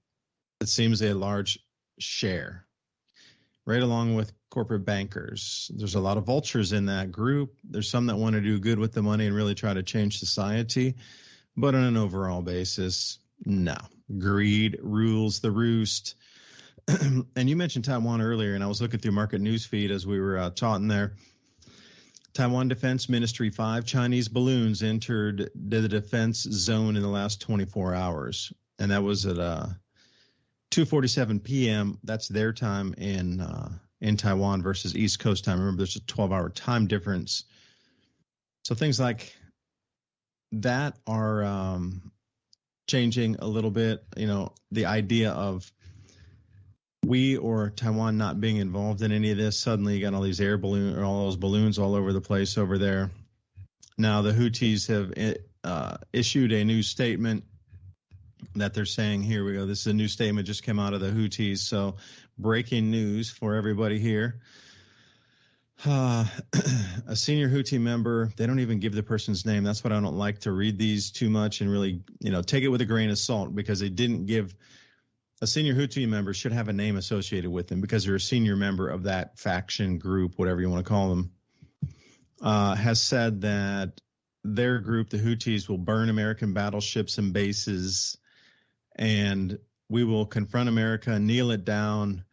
seems a large share. Right along with corporate bankers. There's a lot of vultures in that group. There's some that want to do good with the money and really try to change society. But on an overall basis, no. Greed rules the roost. And you mentioned Taiwan earlier, and I was looking through market news feed as we were talking there. Taiwan Defense Ministry, 5 Chinese balloons entered the defense zone in the last 24 hours. And that was at 2:47 p.m. That's their time in Taiwan versus East Coast time. Remember, there's a 12-hour time difference. So things like that are changing a little bit. You know, the idea of we or Taiwan not being involved in any of this. Suddenly you got all these all those balloons all over the place over there. Now the Houthis have issued a new statement that they're saying, here we go, this is a new statement just came out of the Houthis. So breaking news for everybody here. A senior Houthi member, they don't even give the person's name. That's what I don't like, to read these too much and really, take it with a grain of salt, because they didn't give. A senior Houthi member should have a name associated with them because they're a senior member of that faction group, whatever you want to call them, has said that their group, the Houthis, will burn American battleships and bases, and we will confront America, kneel it down,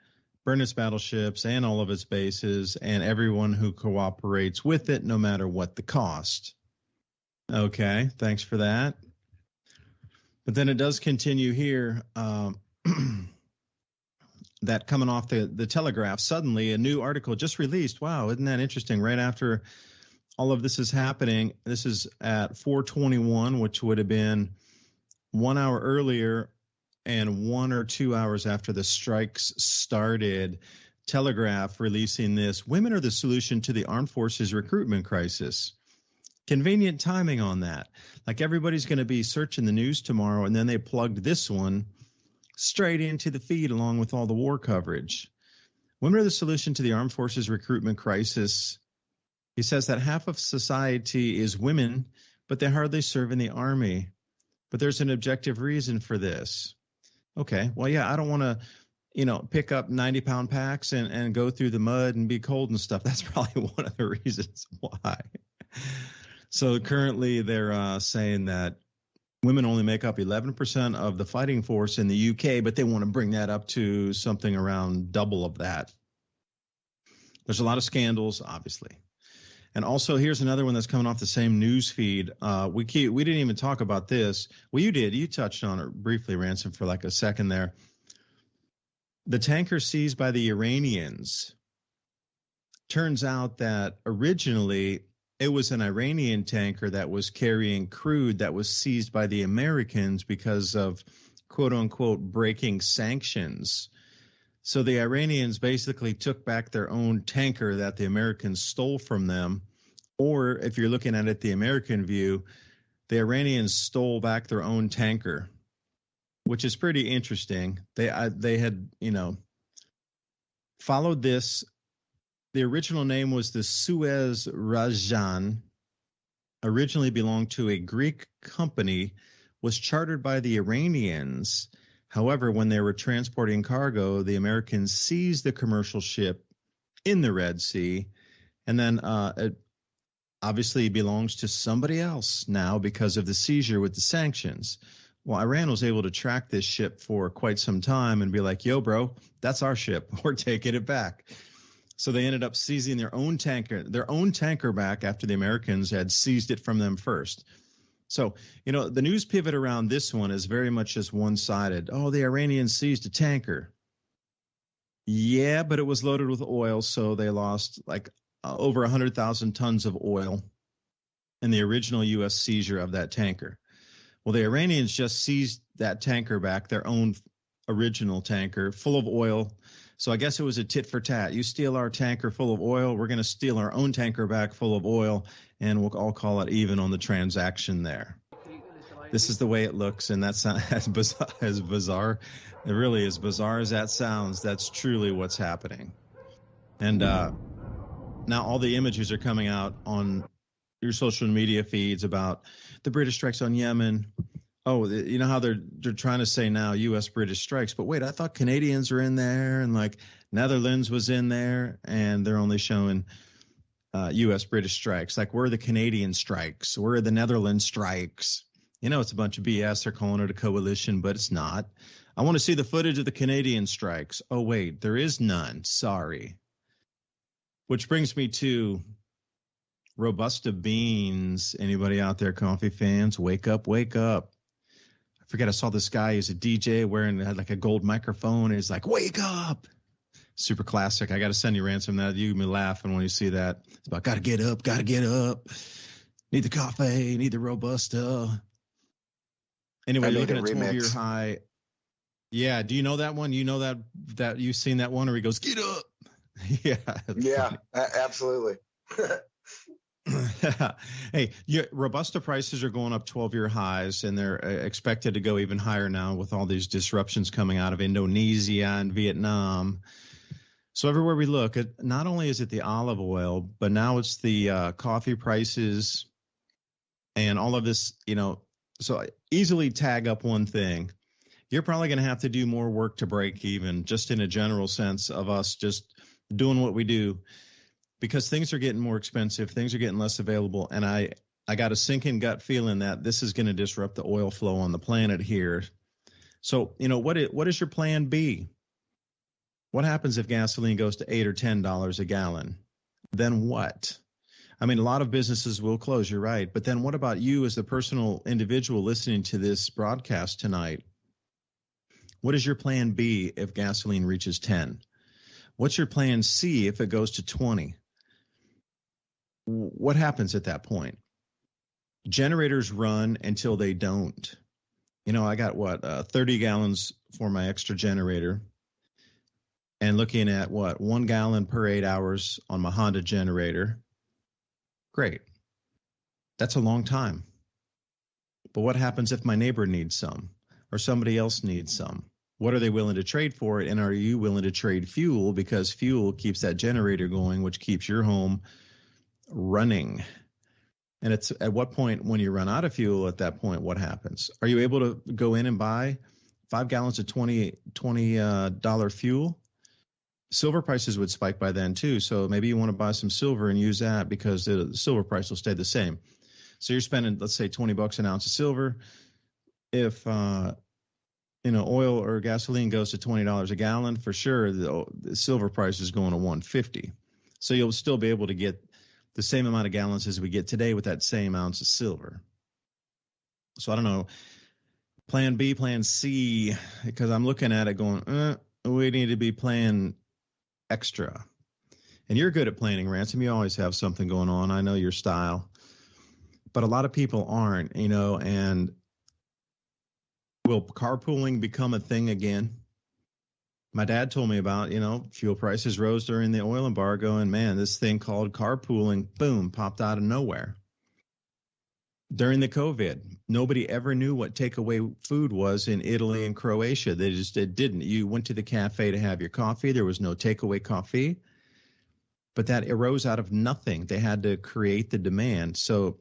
burn its battleships and all of its bases, and everyone who cooperates with it, no matter what the cost. Okay, thanks for that. But then it does continue here. That coming off the Telegraph, suddenly a new article just released. Wow, isn't that interesting? Right after all of this is happening, this is at 4:21, which would have been 1 hour earlier and 1 or 2 hours after the strikes started. Telegraph releasing this: women are the solution to the armed forces recruitment crisis. Convenient timing on that. Like everybody's going to be searching the news tomorrow, and then they plugged this one straight into the feed along with all the war coverage. Women are the solution to the armed forces recruitment crisis. He says that half of society is women, but they hardly serve in the army. But there's an objective reason for this. Okay, well, yeah, I don't want to, pick up 90-pound packs and go through the mud and be cold and stuff. That's probably one of the reasons why. So currently they're saying that women only make up 11% of the fighting force in the UK, but they want to bring that up to something around double of that. There's a lot of scandals, obviously. And also, here's another one that's coming off the same news feed. We didn't even talk about this. Well, you did. You touched on it briefly, Ransom, for like a second there. The tanker seized by the Iranians. Turns out that originally it was an Iranian tanker that was carrying crude that was seized by the Americans because of, quote unquote, breaking sanctions. So the Iranians basically took back their own tanker that the Americans stole from them. Or if you're looking at it the American view, the Iranians stole back their own tanker, which is pretty interesting. They had, followed this. The original name was the Suez Rajan, originally belonged to a Greek company, was chartered by the Iranians. However, when they were transporting cargo, the Americans seized the commercial ship in the Red Sea, and then it obviously belongs to somebody else now because of the seizure with the sanctions. Well, Iran was able to track this ship for quite some time and be like, yo, bro, that's our ship. We're taking it back. So they ended up seizing their own tanker back after the Americans had seized it from them first. So, the news pivot around this one is very much just one-sided. Oh, the Iranians seized a tanker. Yeah, but it was loaded with oil, so they lost over 100,000 tons of oil in the original U.S. seizure of that tanker. Well, the Iranians just seized that tanker back, their own original tanker, full of oil. So I guess it was a tit for tat. You steal our tanker full of oil, we're going to steal our own tanker back full of oil, and we'll all call it even on the transaction there. This is the way it looks, and that's as bizarre. It really is bizarre as that sounds. That's truly what's happening. And now all the images are coming out on your social media feeds about the British strikes on Yemen. Oh, you know how they're trying to say now U.S.-British strikes, but wait, I thought Canadians are in there, and Netherlands was in there, and they're only showing U.S.-British strikes. Where are the Canadian strikes? Where are the Netherlands strikes? It's a bunch of BS. They're calling it a coalition, but it's not. I want to see the footage of the Canadian strikes. Oh, wait, there is none. Sorry. Which brings me to Robusta beans. Anybody out there, coffee fans? Wake up, wake up. I forget, I saw this guy who's a DJ had like a gold microphone. And he's like, wake up. Super classic. I got to send you, Ransom, that. You'll be laughing when you see that. It's about got to get up, got to get up. Need the coffee, need the Robusta. Anyway, you're looking at 12-year high. Yeah, do you know that one? You know that you've seen that one where he goes, get up. Yeah, absolutely. Hey, Robusta prices are going up 12-year highs, and they're expected to go even higher now with all these disruptions coming out of Indonesia and Vietnam. So everywhere we look, not only is it the olive oil, but now it's the coffee prices and all of this, so I easily tag up one thing. You're probably going to have to do more work to break even, just in a general sense of us just doing what we do, because things are getting more expensive, things are getting less available, and I got a sinking gut feeling that this is going to disrupt the oil flow on the planet here. So, what is your plan B? What happens if gasoline goes to $8 or $10 a gallon? Then what? I mean, a lot of businesses will close, you're right. But then what about you as the personal individual listening to this broadcast tonight? What is your plan B if gasoline reaches 10? What's your plan C if it goes to 20? What happens at that point? Generators run until they don't. I got 30 gallons for my extra generator. And looking at 1 gallon per 8 hours on my Honda generator. Great. That's a long time. But what happens if my neighbor needs some or somebody else needs some? What are they willing to trade for it? And are you willing to trade fuel? Because fuel keeps that generator going, which keeps your home running. And it's at what point, when you run out of fuel, at that point, what happens? Are you able to go in and buy 5 gallons of $20 fuel? Silver prices would spike by then too. So maybe you want to buy some silver and use that because the silver price will stay the same. So you're spending, let's say, $20 an ounce of silver. If, oil or gasoline goes to $20 a gallon, for sure, the silver price is going to $150. So you'll still be able to get the same amount of gallons as we get today with that same ounce of silver. So I don't know, plan B, plan C, because I'm looking at it going, we need to be planning extra. And you're good at planning, Ransom. You always have something going on. I know your style. But a lot of people aren't, and will carpooling become a thing again? My dad told me about, fuel prices rose during the oil embargo, and man, this thing called carpooling, boom, popped out of nowhere. During the COVID, nobody ever knew what takeaway food was in Italy and Croatia. It didn't. You went to the cafe to have your coffee. There was no takeaway coffee. But that arose out of nothing. They had to create the demand. So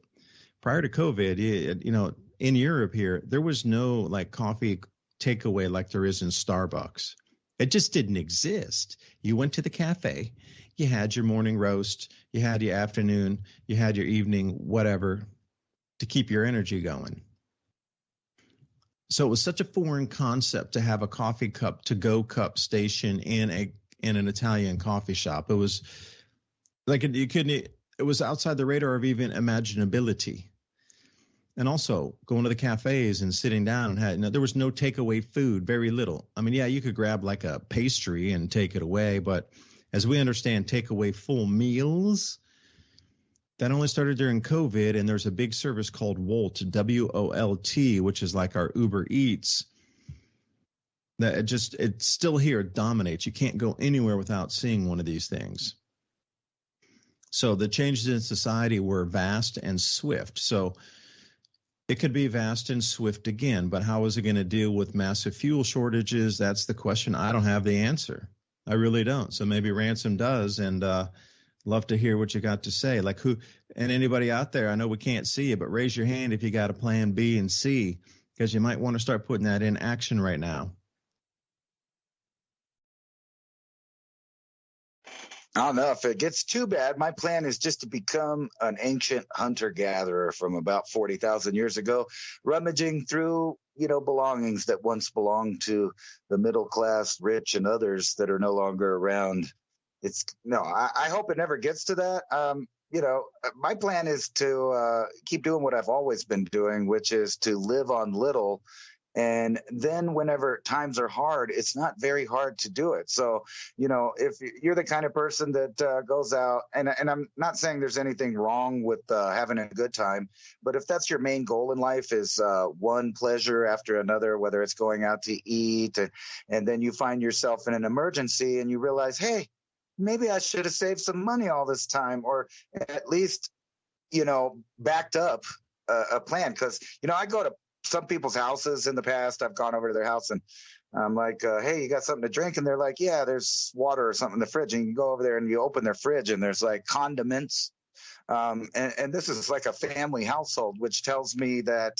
prior to COVID, in Europe here, there was no coffee takeaway like there is in Starbucks. It just didn't exist. You went to the cafe, you had your morning roast, you had your afternoon, you had your evening, whatever, to keep your energy going. So it was such a foreign concept to have a coffee cup to-go cup station in an Italian coffee shop. It was like it was outside the radar of even imaginability. And also going to the cafes and sitting down and there was no takeaway food, very little. I mean, yeah, you could grab like a pastry and take it away, but as we understand takeaway full meals, that only started during COVID, and there's a big service called Wolt, W-O-L-T, which is like our Uber Eats. That it's still here, it dominates. You can't go anywhere without seeing one of these things. So the changes in society were vast and swift. So it could be vast and swift again, but how is it going to deal with massive fuel shortages? That's the question. I don't have the answer. I really don't. So maybe Ransom does, and love to hear what you got to say. Like who, and anybody out there, I know we can't see you, but raise your hand if you got a plan B and C, because you might want to start putting that in action right now. I don't know. If it gets too bad, my plan is just to become an ancient hunter-gatherer from about 40,000 years ago, rummaging through, belongings that once belonged to the middle class, rich, and others that are no longer around. I hope it never gets to that. my plan is to keep doing what I've always been doing, which is to live on little. And then whenever times are hard, it's not very hard to do it. So, if you're the kind of person that goes out, and I'm not saying there's anything wrong with having a good time, but if that's your main goal in life is one pleasure after another, whether it's going out to eat, and then you find yourself in an emergency and you realize, hey, maybe I should have saved some money all this time, or at least, backed up a plan. Because, I go to some people's houses in the past. I've gone over to their house and I'm like, hey, you got something to drink? And they're like, yeah, there's water or something in the fridge. And you go over there and you open their fridge and there's like condiments. And this is like a family household, which tells me that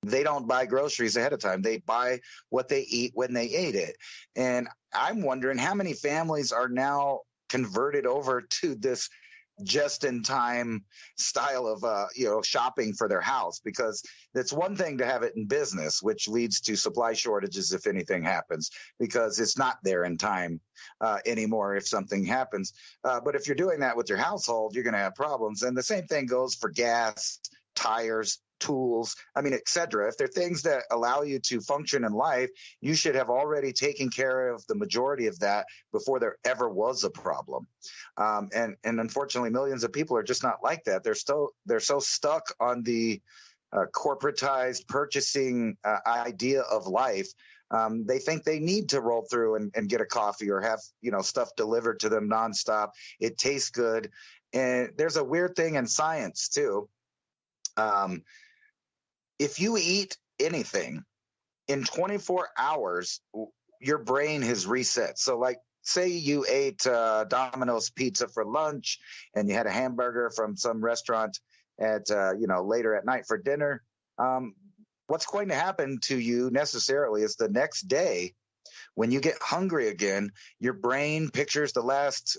they don't buy groceries ahead of time. They buy what they eat when they eat it. And I'm wondering how many families are now converted over to this just-in-time style of shopping for their house, because it's one thing to have it in business, which leads to supply shortages if anything happens, because it's not there in time anymore if something happens. But if you're doing that with your household, you're going to have problems. And the same thing goes for gas, tires, tools, et cetera. If they're things that allow you to function in life, you should have already taken care of the majority of that before there ever was a problem. And unfortunately, millions of people are just not like that. They're so stuck on the corporatized purchasing idea of life. They think they need to roll through and get a coffee or have stuff delivered to them nonstop. It tastes good. And there's a weird thing in science too. If you eat anything in 24 hours, your brain has reset. So like, say you ate Domino's pizza for lunch and you had a hamburger from some restaurant at, later at night for dinner. What's going to happen to you necessarily is the next day, when you get hungry again, your brain pictures the last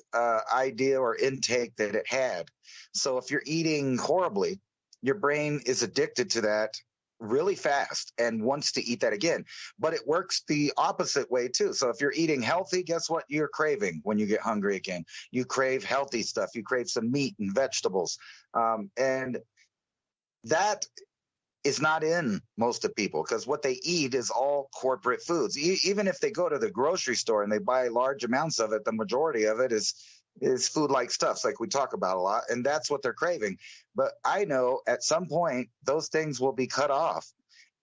idea or intake that it had. So if you're eating horribly, your brain is addicted to that really fast and wants to eat that again. But it works the opposite way too. So if you're eating healthy, guess what you're craving when you get hungry again? You crave healthy stuff. You crave some meat and vegetables. And that is not in most of people, because what they eat is all corporate foods. Even if they go to the grocery store and they buy large amounts of it, the majority of it is food-like stuffs like we talk about a lot, and that's what they're craving. But I know at some point those things will be cut off.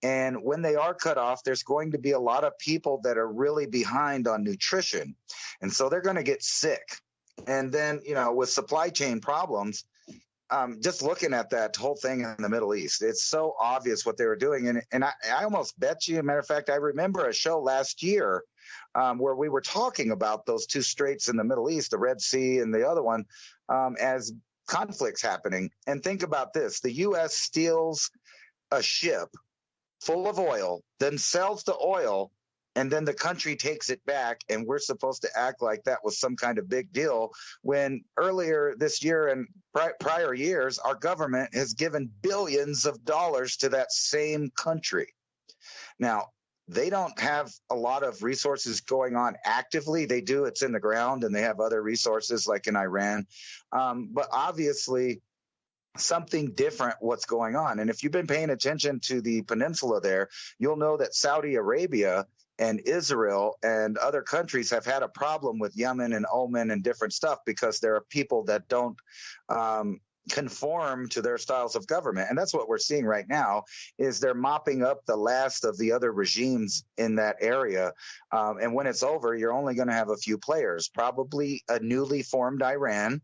And when they are cut off, there's going to be a lot of people that are really behind on nutrition. And so they're going to get sick. And then, with supply chain problems, just looking at that whole thing in the Middle East, it's so obvious what they were doing. And I almost bet you, matter of fact, I remember a show last year where we were talking about those two straits in the Middle East, the Red Sea and the other one, as conflicts happening. And think about this. The U.S. steals a ship full of oil, then sells the oil, and then the country takes it back, and we're supposed to act like that was some kind of big deal, when earlier this year and prior years, our government has given billions of dollars to that same country. Now, they don't have a lot of resources going on actively. They do. It's in the ground, and they have other resources like in Iran. But obviously, something different what's going on. And if you've been paying attention to the peninsula there, you'll know that Saudi Arabia and Israel and other countries have had a problem with Yemen and Oman and different stuff, because there are people that don't conform to their styles of government. And that's what we're seeing right now, is they're mopping up the last of the other regimes in that area. And when it's over, you're only going to have a few players, probably a newly formed Iran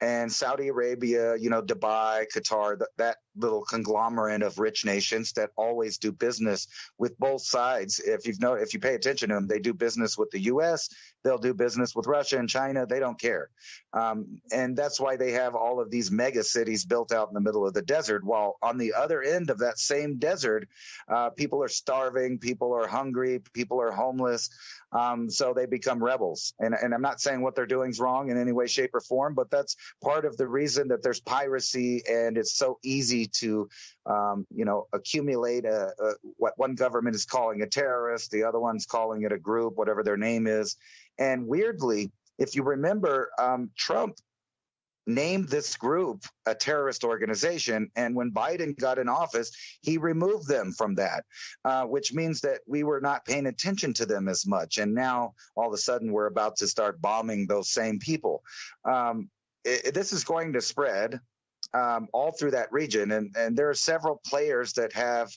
and Saudi Arabia, Dubai, Qatar, that little conglomerate of rich nations that always do business with both sides. If you pay attention to them, they do business with the U.S., they'll do business with Russia and China. They don't care. And that's why they have all of these mega cities built out in the middle of the desert, while on the other end of that same desert, people are starving, people are hungry, people are homeless. So they become rebels. And I'm not saying what they're doing is wrong in any way, shape, or form, but that's part of the reason that there's piracy, and it's so easy to, accumulate what one government is calling a terrorist, the other one's calling it a group, whatever their name is. And weirdly, if you remember, Trump named this group a terrorist organization. And when Biden got in office, he removed them from that, which means that we were not paying attention to them as much. And now all of a sudden we're about to start bombing those same people. This is going to spread all through that region. And there are several players that have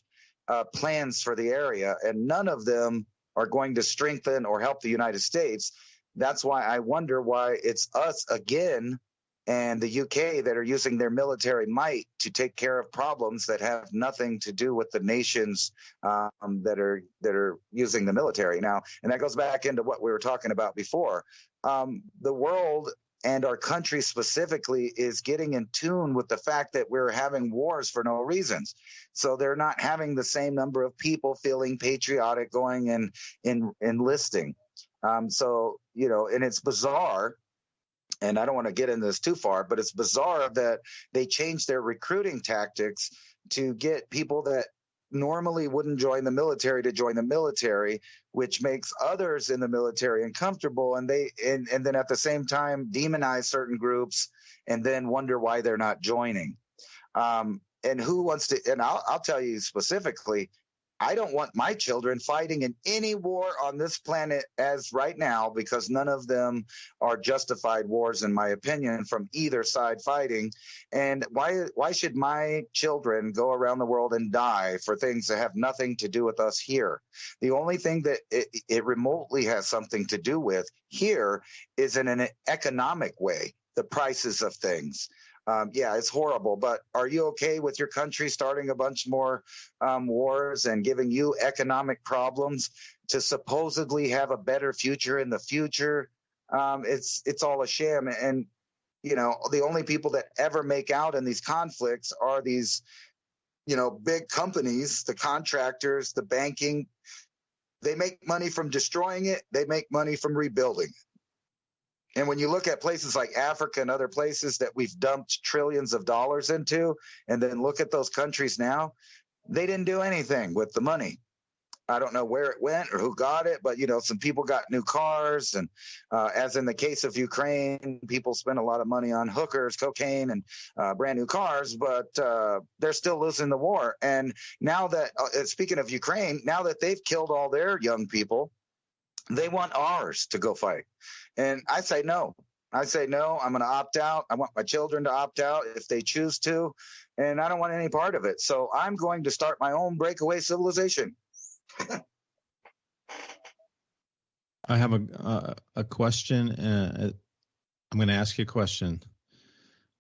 plans for the area, and none of them are going to strengthen or help the United States. That's why I wonder why it's us again and the UK that are using their military might to take care of problems that have nothing to do with the nations that are using the military now. And that goes back into what we were talking about before. The world and our country specifically is getting in tune with the fact that we're having wars for no reasons. So they're not having the same number of people feeling patriotic going and enlisting. So, you know, and it's bizarre. And I don't want to get into this too far, but it's bizarre that they changed their recruiting tactics to get people that normally wouldn't join the military to join the military, which makes others in the military uncomfortable. And then at the same time demonize certain groups and then wonder why they're not joining. And who wants to? And I'll tell you specifically, I don't want my children fighting in any war on this planet as right now, because none of them are justified wars, in my opinion, from either side fighting. And why should my children go around the world and die for things that have nothing to do with us here? The only thing that it remotely has something to do with here is in an economic way, the prices of things. Yeah, it's horrible, but are you okay with your country starting a bunch more wars and giving you economic problems to supposedly have a better future in the future? It's all a sham. And, you know, the only people that ever make out in these conflicts are these, you know, big companies, the contractors, the banking. They make money from destroying it. They make money from rebuilding. And when you look at places like Africa and other places that we've dumped trillions of dollars into, and then look at those countries now, they didn't do anything with the money. I don't know where it went or who got it, but, you know, some people got new cars. And as in the case of Ukraine, people spend a lot of money on hookers, cocaine, and brand new cars, but they're still losing the war. And now that, speaking of Ukraine, now that they've killed all their young people, they want ours to go fight. And I say no. I say no. I'm going to opt out. I want my children to opt out if they choose to, and I don't want any part of it. So I'm going to start my own breakaway civilization. I have a question. I'm going to ask you a question.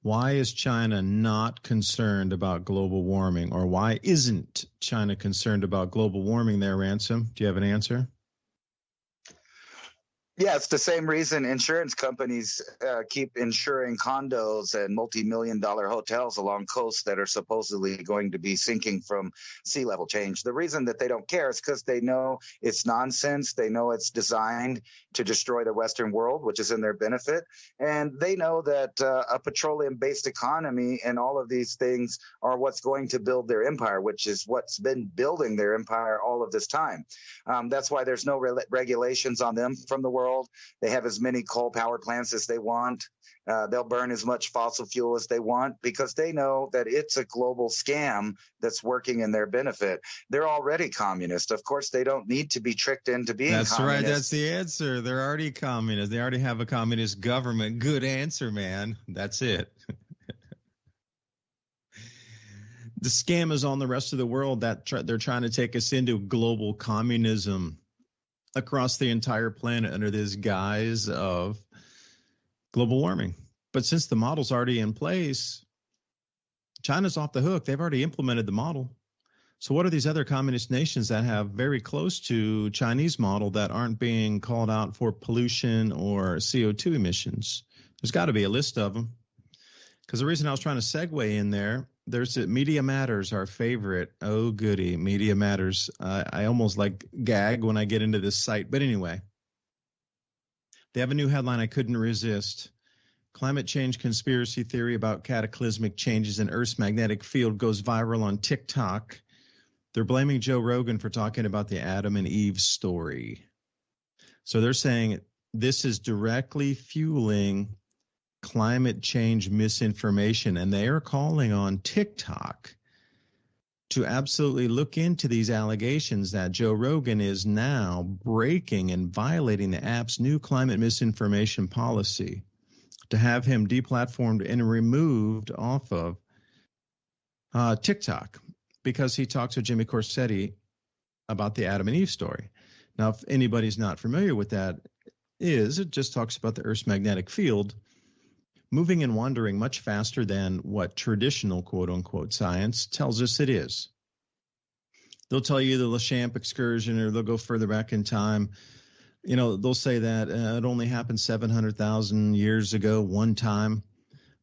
Why is China not concerned about global warming, or why isn't China concerned about global warming there, Ransom? Do you have an answer? Yeah, it's the same reason insurance companies keep insuring condos and multi-million-dollar hotels along coasts that are supposedly going to be sinking from sea level change. The reason that they don't care is because they know it's nonsense. They know it's designed to destroy the Western world, which is in their benefit. And they know that a petroleum-based economy and all of these things are what's going to build their empire, which is what's been building their empire all of this time. That's why there's no regulations on them from the world. They have as many coal power plants as they want. They'll burn as much fossil fuel as they want because they know that it's a global scam that's working in their benefit. They're already communist. Of course, they don't need to be tricked into being communist. That's right. That's the answer. They're already communist. They already have a communist government. Good answer, man. That's it. The scam is on the rest of the world that they're trying to take us into global communism across the entire planet under this guise of global warming. But since the model's already in place, China's off the hook. They've already implemented the model. So what are these other communist nations that have very close to Chinese model that aren't being called out for pollution or CO2 emissions? There's got to be a list of them. Because the reason I was trying to segue in there, there's Media Matters, our favorite. Oh, goody, Media Matters. I almost like gag when I get into this site. But anyway, they have a new headline I couldn't resist. Climate change conspiracy theory about cataclysmic changes in Earth's magnetic field goes viral on TikTok. They're blaming Joe Rogan for talking about the Adam and Eve story. So they're saying this is directly fueling climate change misinformation, and they are calling on TikTok to absolutely look into these allegations that Joe Rogan is now breaking and violating the app's new climate misinformation policy, to have him deplatformed and removed off of TikTok because he talks with Jimmy Corsetti about the Adam and Eve story. Now, if anybody's not familiar with that, it just talks about the Earth's magnetic field moving and wandering much faster than what traditional quote-unquote science tells us it is. They'll tell you the Lechamp excursion, or they'll go further back in time. You know, they'll say that it only happened 700,000 years ago one time.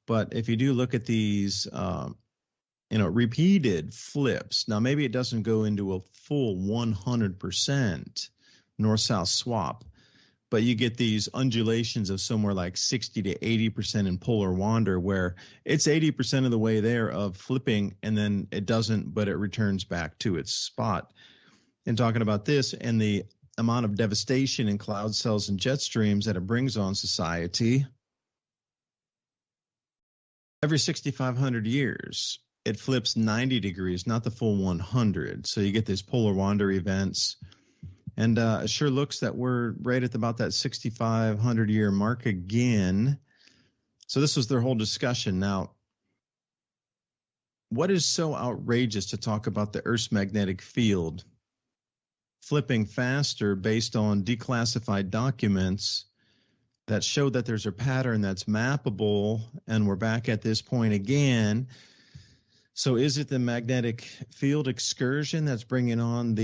But if you do look at these, repeated flips, now maybe it doesn't go into a full 100% north-south swap, but you get these undulations of somewhere like 60 to 80% in polar wander, where it's 80% of the way there of flipping, and then it doesn't, but it returns back to its spot. And talking about this and the amount of devastation in cloud cells and jet streams that it brings on society, every 6,500 years, it flips 90 degrees, not the full 100. So you get these polar wander events. And it sure looks that we're right at about that 6,500 year mark again. So this was their whole discussion. Now, what is so outrageous to talk about the Earth's magnetic field flipping faster based on declassified documents that show that there's a pattern that's mappable, and we're back at this point again? So is it the magnetic field excursion that's bringing on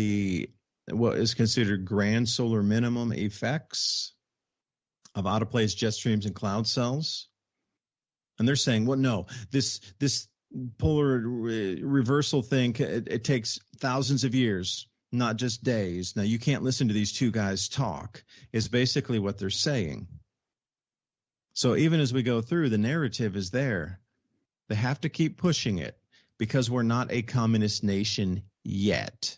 what is considered grand solar minimum effects of out-of-place jet streams and cloud cells? And they're saying, well, no, this polar reversal thing, it takes thousands of years, not just days. Now, you can't listen to these two guys talk, is basically what they're saying. So even as we go through, the narrative is there. They have to keep pushing it because we're not a communist nation yet.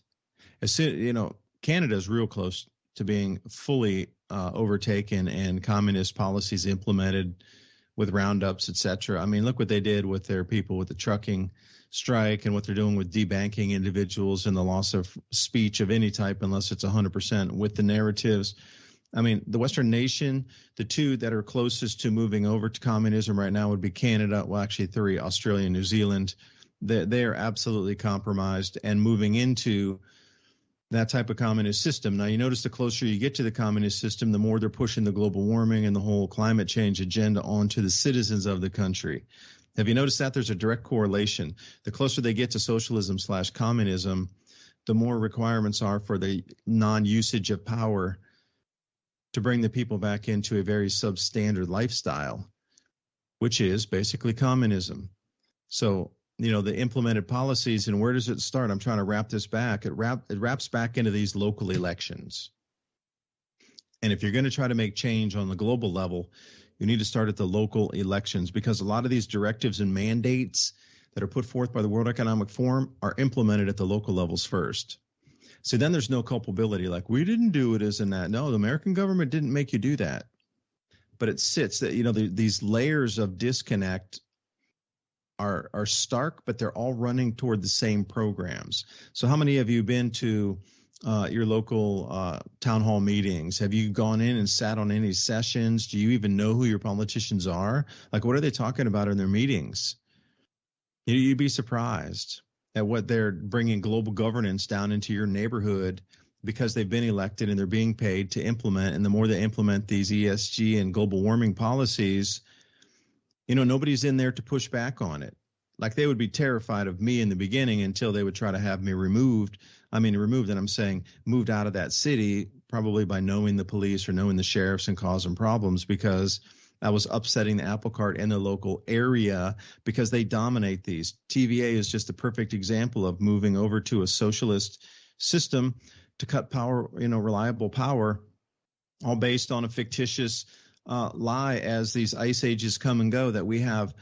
As soon, Canada's real close to being fully overtaken and communist policies implemented with roundups, et cetera. I mean, look what they did with their people with the trucking strike, and what they're doing with debanking individuals and the loss of speech of any type, unless it's 100% with the narratives. I mean, the Western nation, the two that are closest to moving over to communism right now would be Canada. Well, actually three, Australia and New Zealand. They are absolutely compromised and moving into that type of communist system. Now, you notice the closer you get to the communist system, the more they're pushing the global warming and the whole climate change agenda onto the citizens of the country. Have you noticed that? There's a direct correlation. The closer they get to socialism/communism, the more requirements are for the non-usage of power to bring the people back into a very substandard lifestyle, which is basically communism. So, the implemented policies, and where does it start? I'm trying to wrap this back. It wraps back into these local elections. And if you're going to try to make change on the global level, you need to start at the local elections, because a lot of these directives and mandates that are put forth by the World Economic Forum are implemented at the local levels first. So then there's no culpability, like we didn't do it as in that. No, the American government didn't make you do that. But it sits that, these layers of disconnect are stark, but they're all running toward the same programs. So how many of you been to your local town hall meetings? Have you gone in and sat on any sessions? Do you even know who your politicians are? Like, what are they talking about in their meetings? You'd be surprised at what they're bringing global governance down into your neighborhood, because they've been elected and they're being paid to implement. And the more they implement these ESG and global warming policies, nobody's in there to push back on it. Like, they would be terrified of me in the beginning until they would try to have me removed. And I'm saying moved out of that city, probably by knowing the police or knowing the sheriffs and causing problems, because I was upsetting the apple cart in the local area, because they dominate these. TVA is just a perfect example of moving over to a socialist system to cut power, reliable power, all based on a fictitious lie as these ice ages come and go, that we have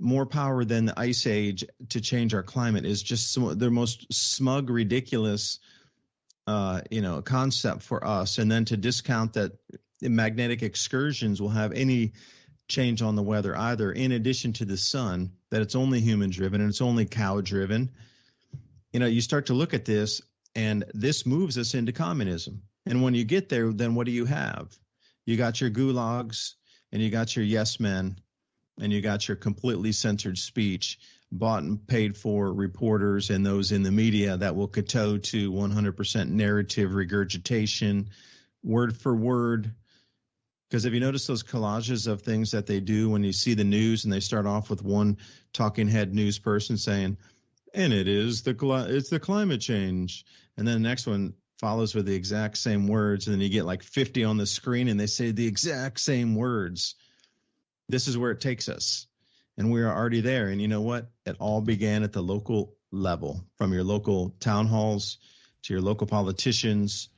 more power than the ice age to change our climate, is just the most smug, ridiculous, concept for us. And then to discount that magnetic excursions will have any change on the weather either, in addition to the sun, that it's only human driven and it's only cow driven. You start to look at this, and this moves us into communism. And when you get there, then what do you have? You got your gulags, and you got your yes men, and you got your completely censored speech, bought and paid for reporters and those in the media that will kowtow to 100% narrative regurgitation, word for word. Because if you notice those collages of things that they do when you see the news, and they start off with one talking head news person saying, and it's the climate change. And then the next one follows with the exact same words. And then you get like 50 on the screen and they say the exact same words. This is where it takes us. And we are already there. And you know what? It all began at the local level, from your local town halls to your local politicians,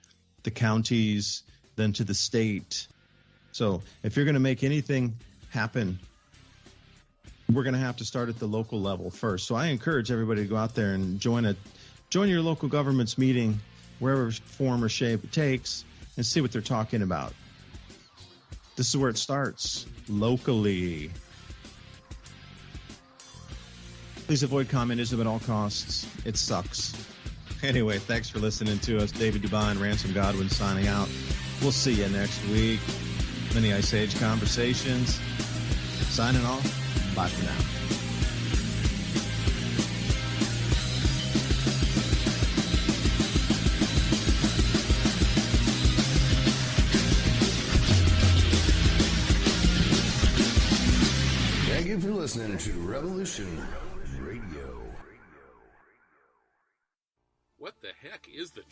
the counties, then to the state. So if you're going to make anything happen, we're going to have to start at the local level first. So I encourage everybody to go out there and join your local government's meeting, wherever form or shape it takes, and see what they're talking about. This is where it starts, locally. Please avoid communism at all costs. It sucks. Anyway, thanks for listening to us. David DuByne, Ransom Godwin signing out. We'll see you next week. Many Ice Age Conversations. Signing off. Bye for now. Thank you for listening to Revolution Radio. What the heck is the...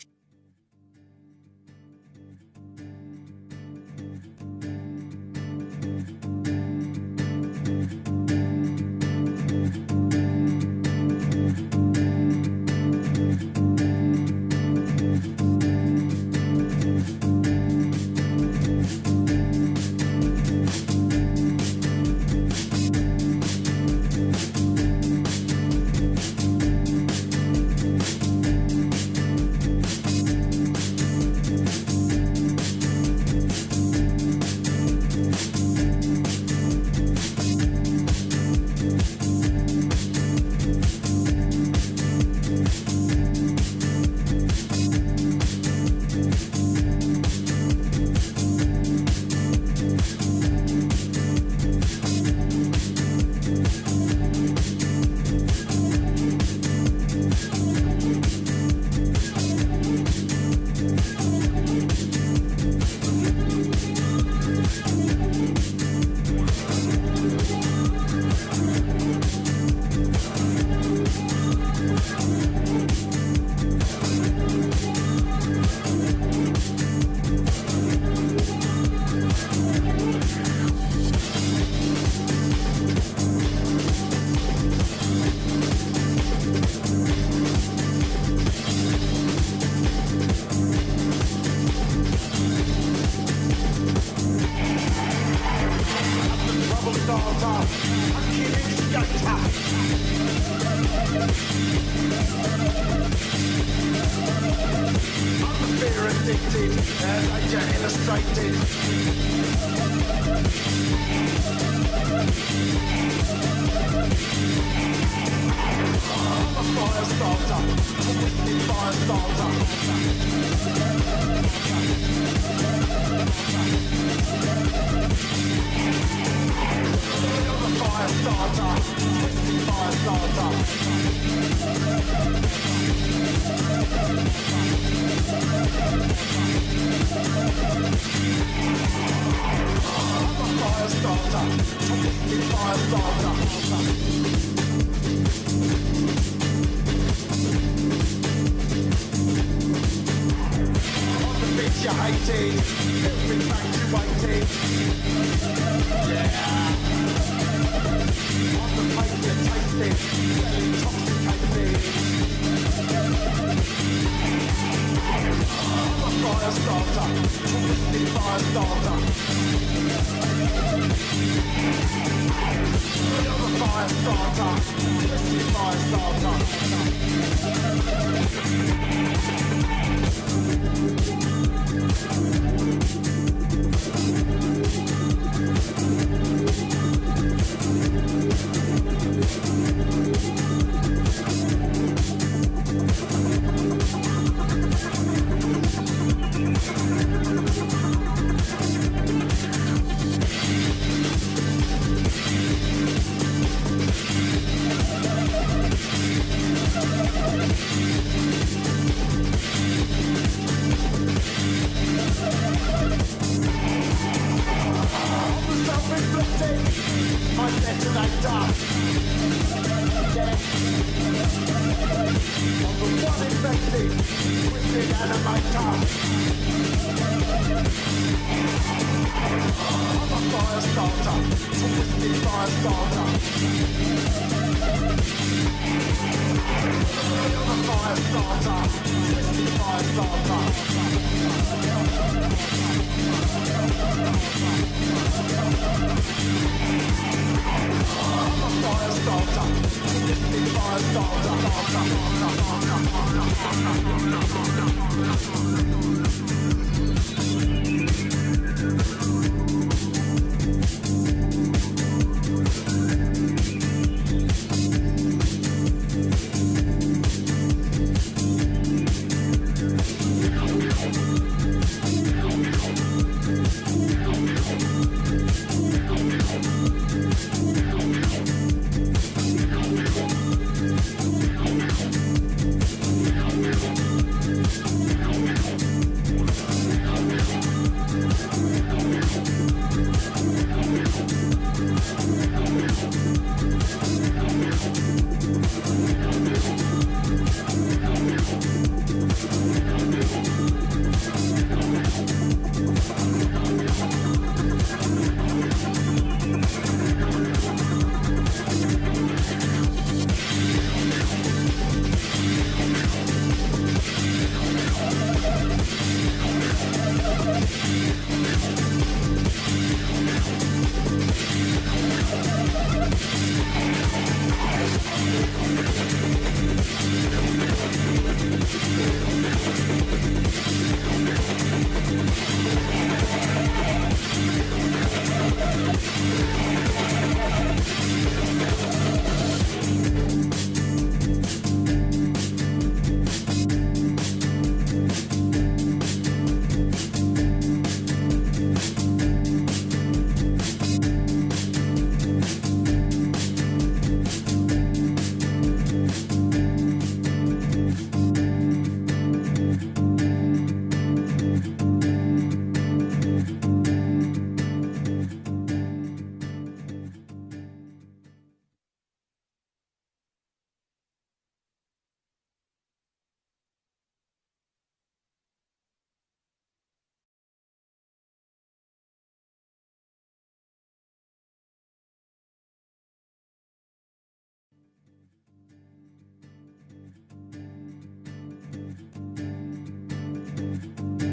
I'm a fire starter, twisted fire starter.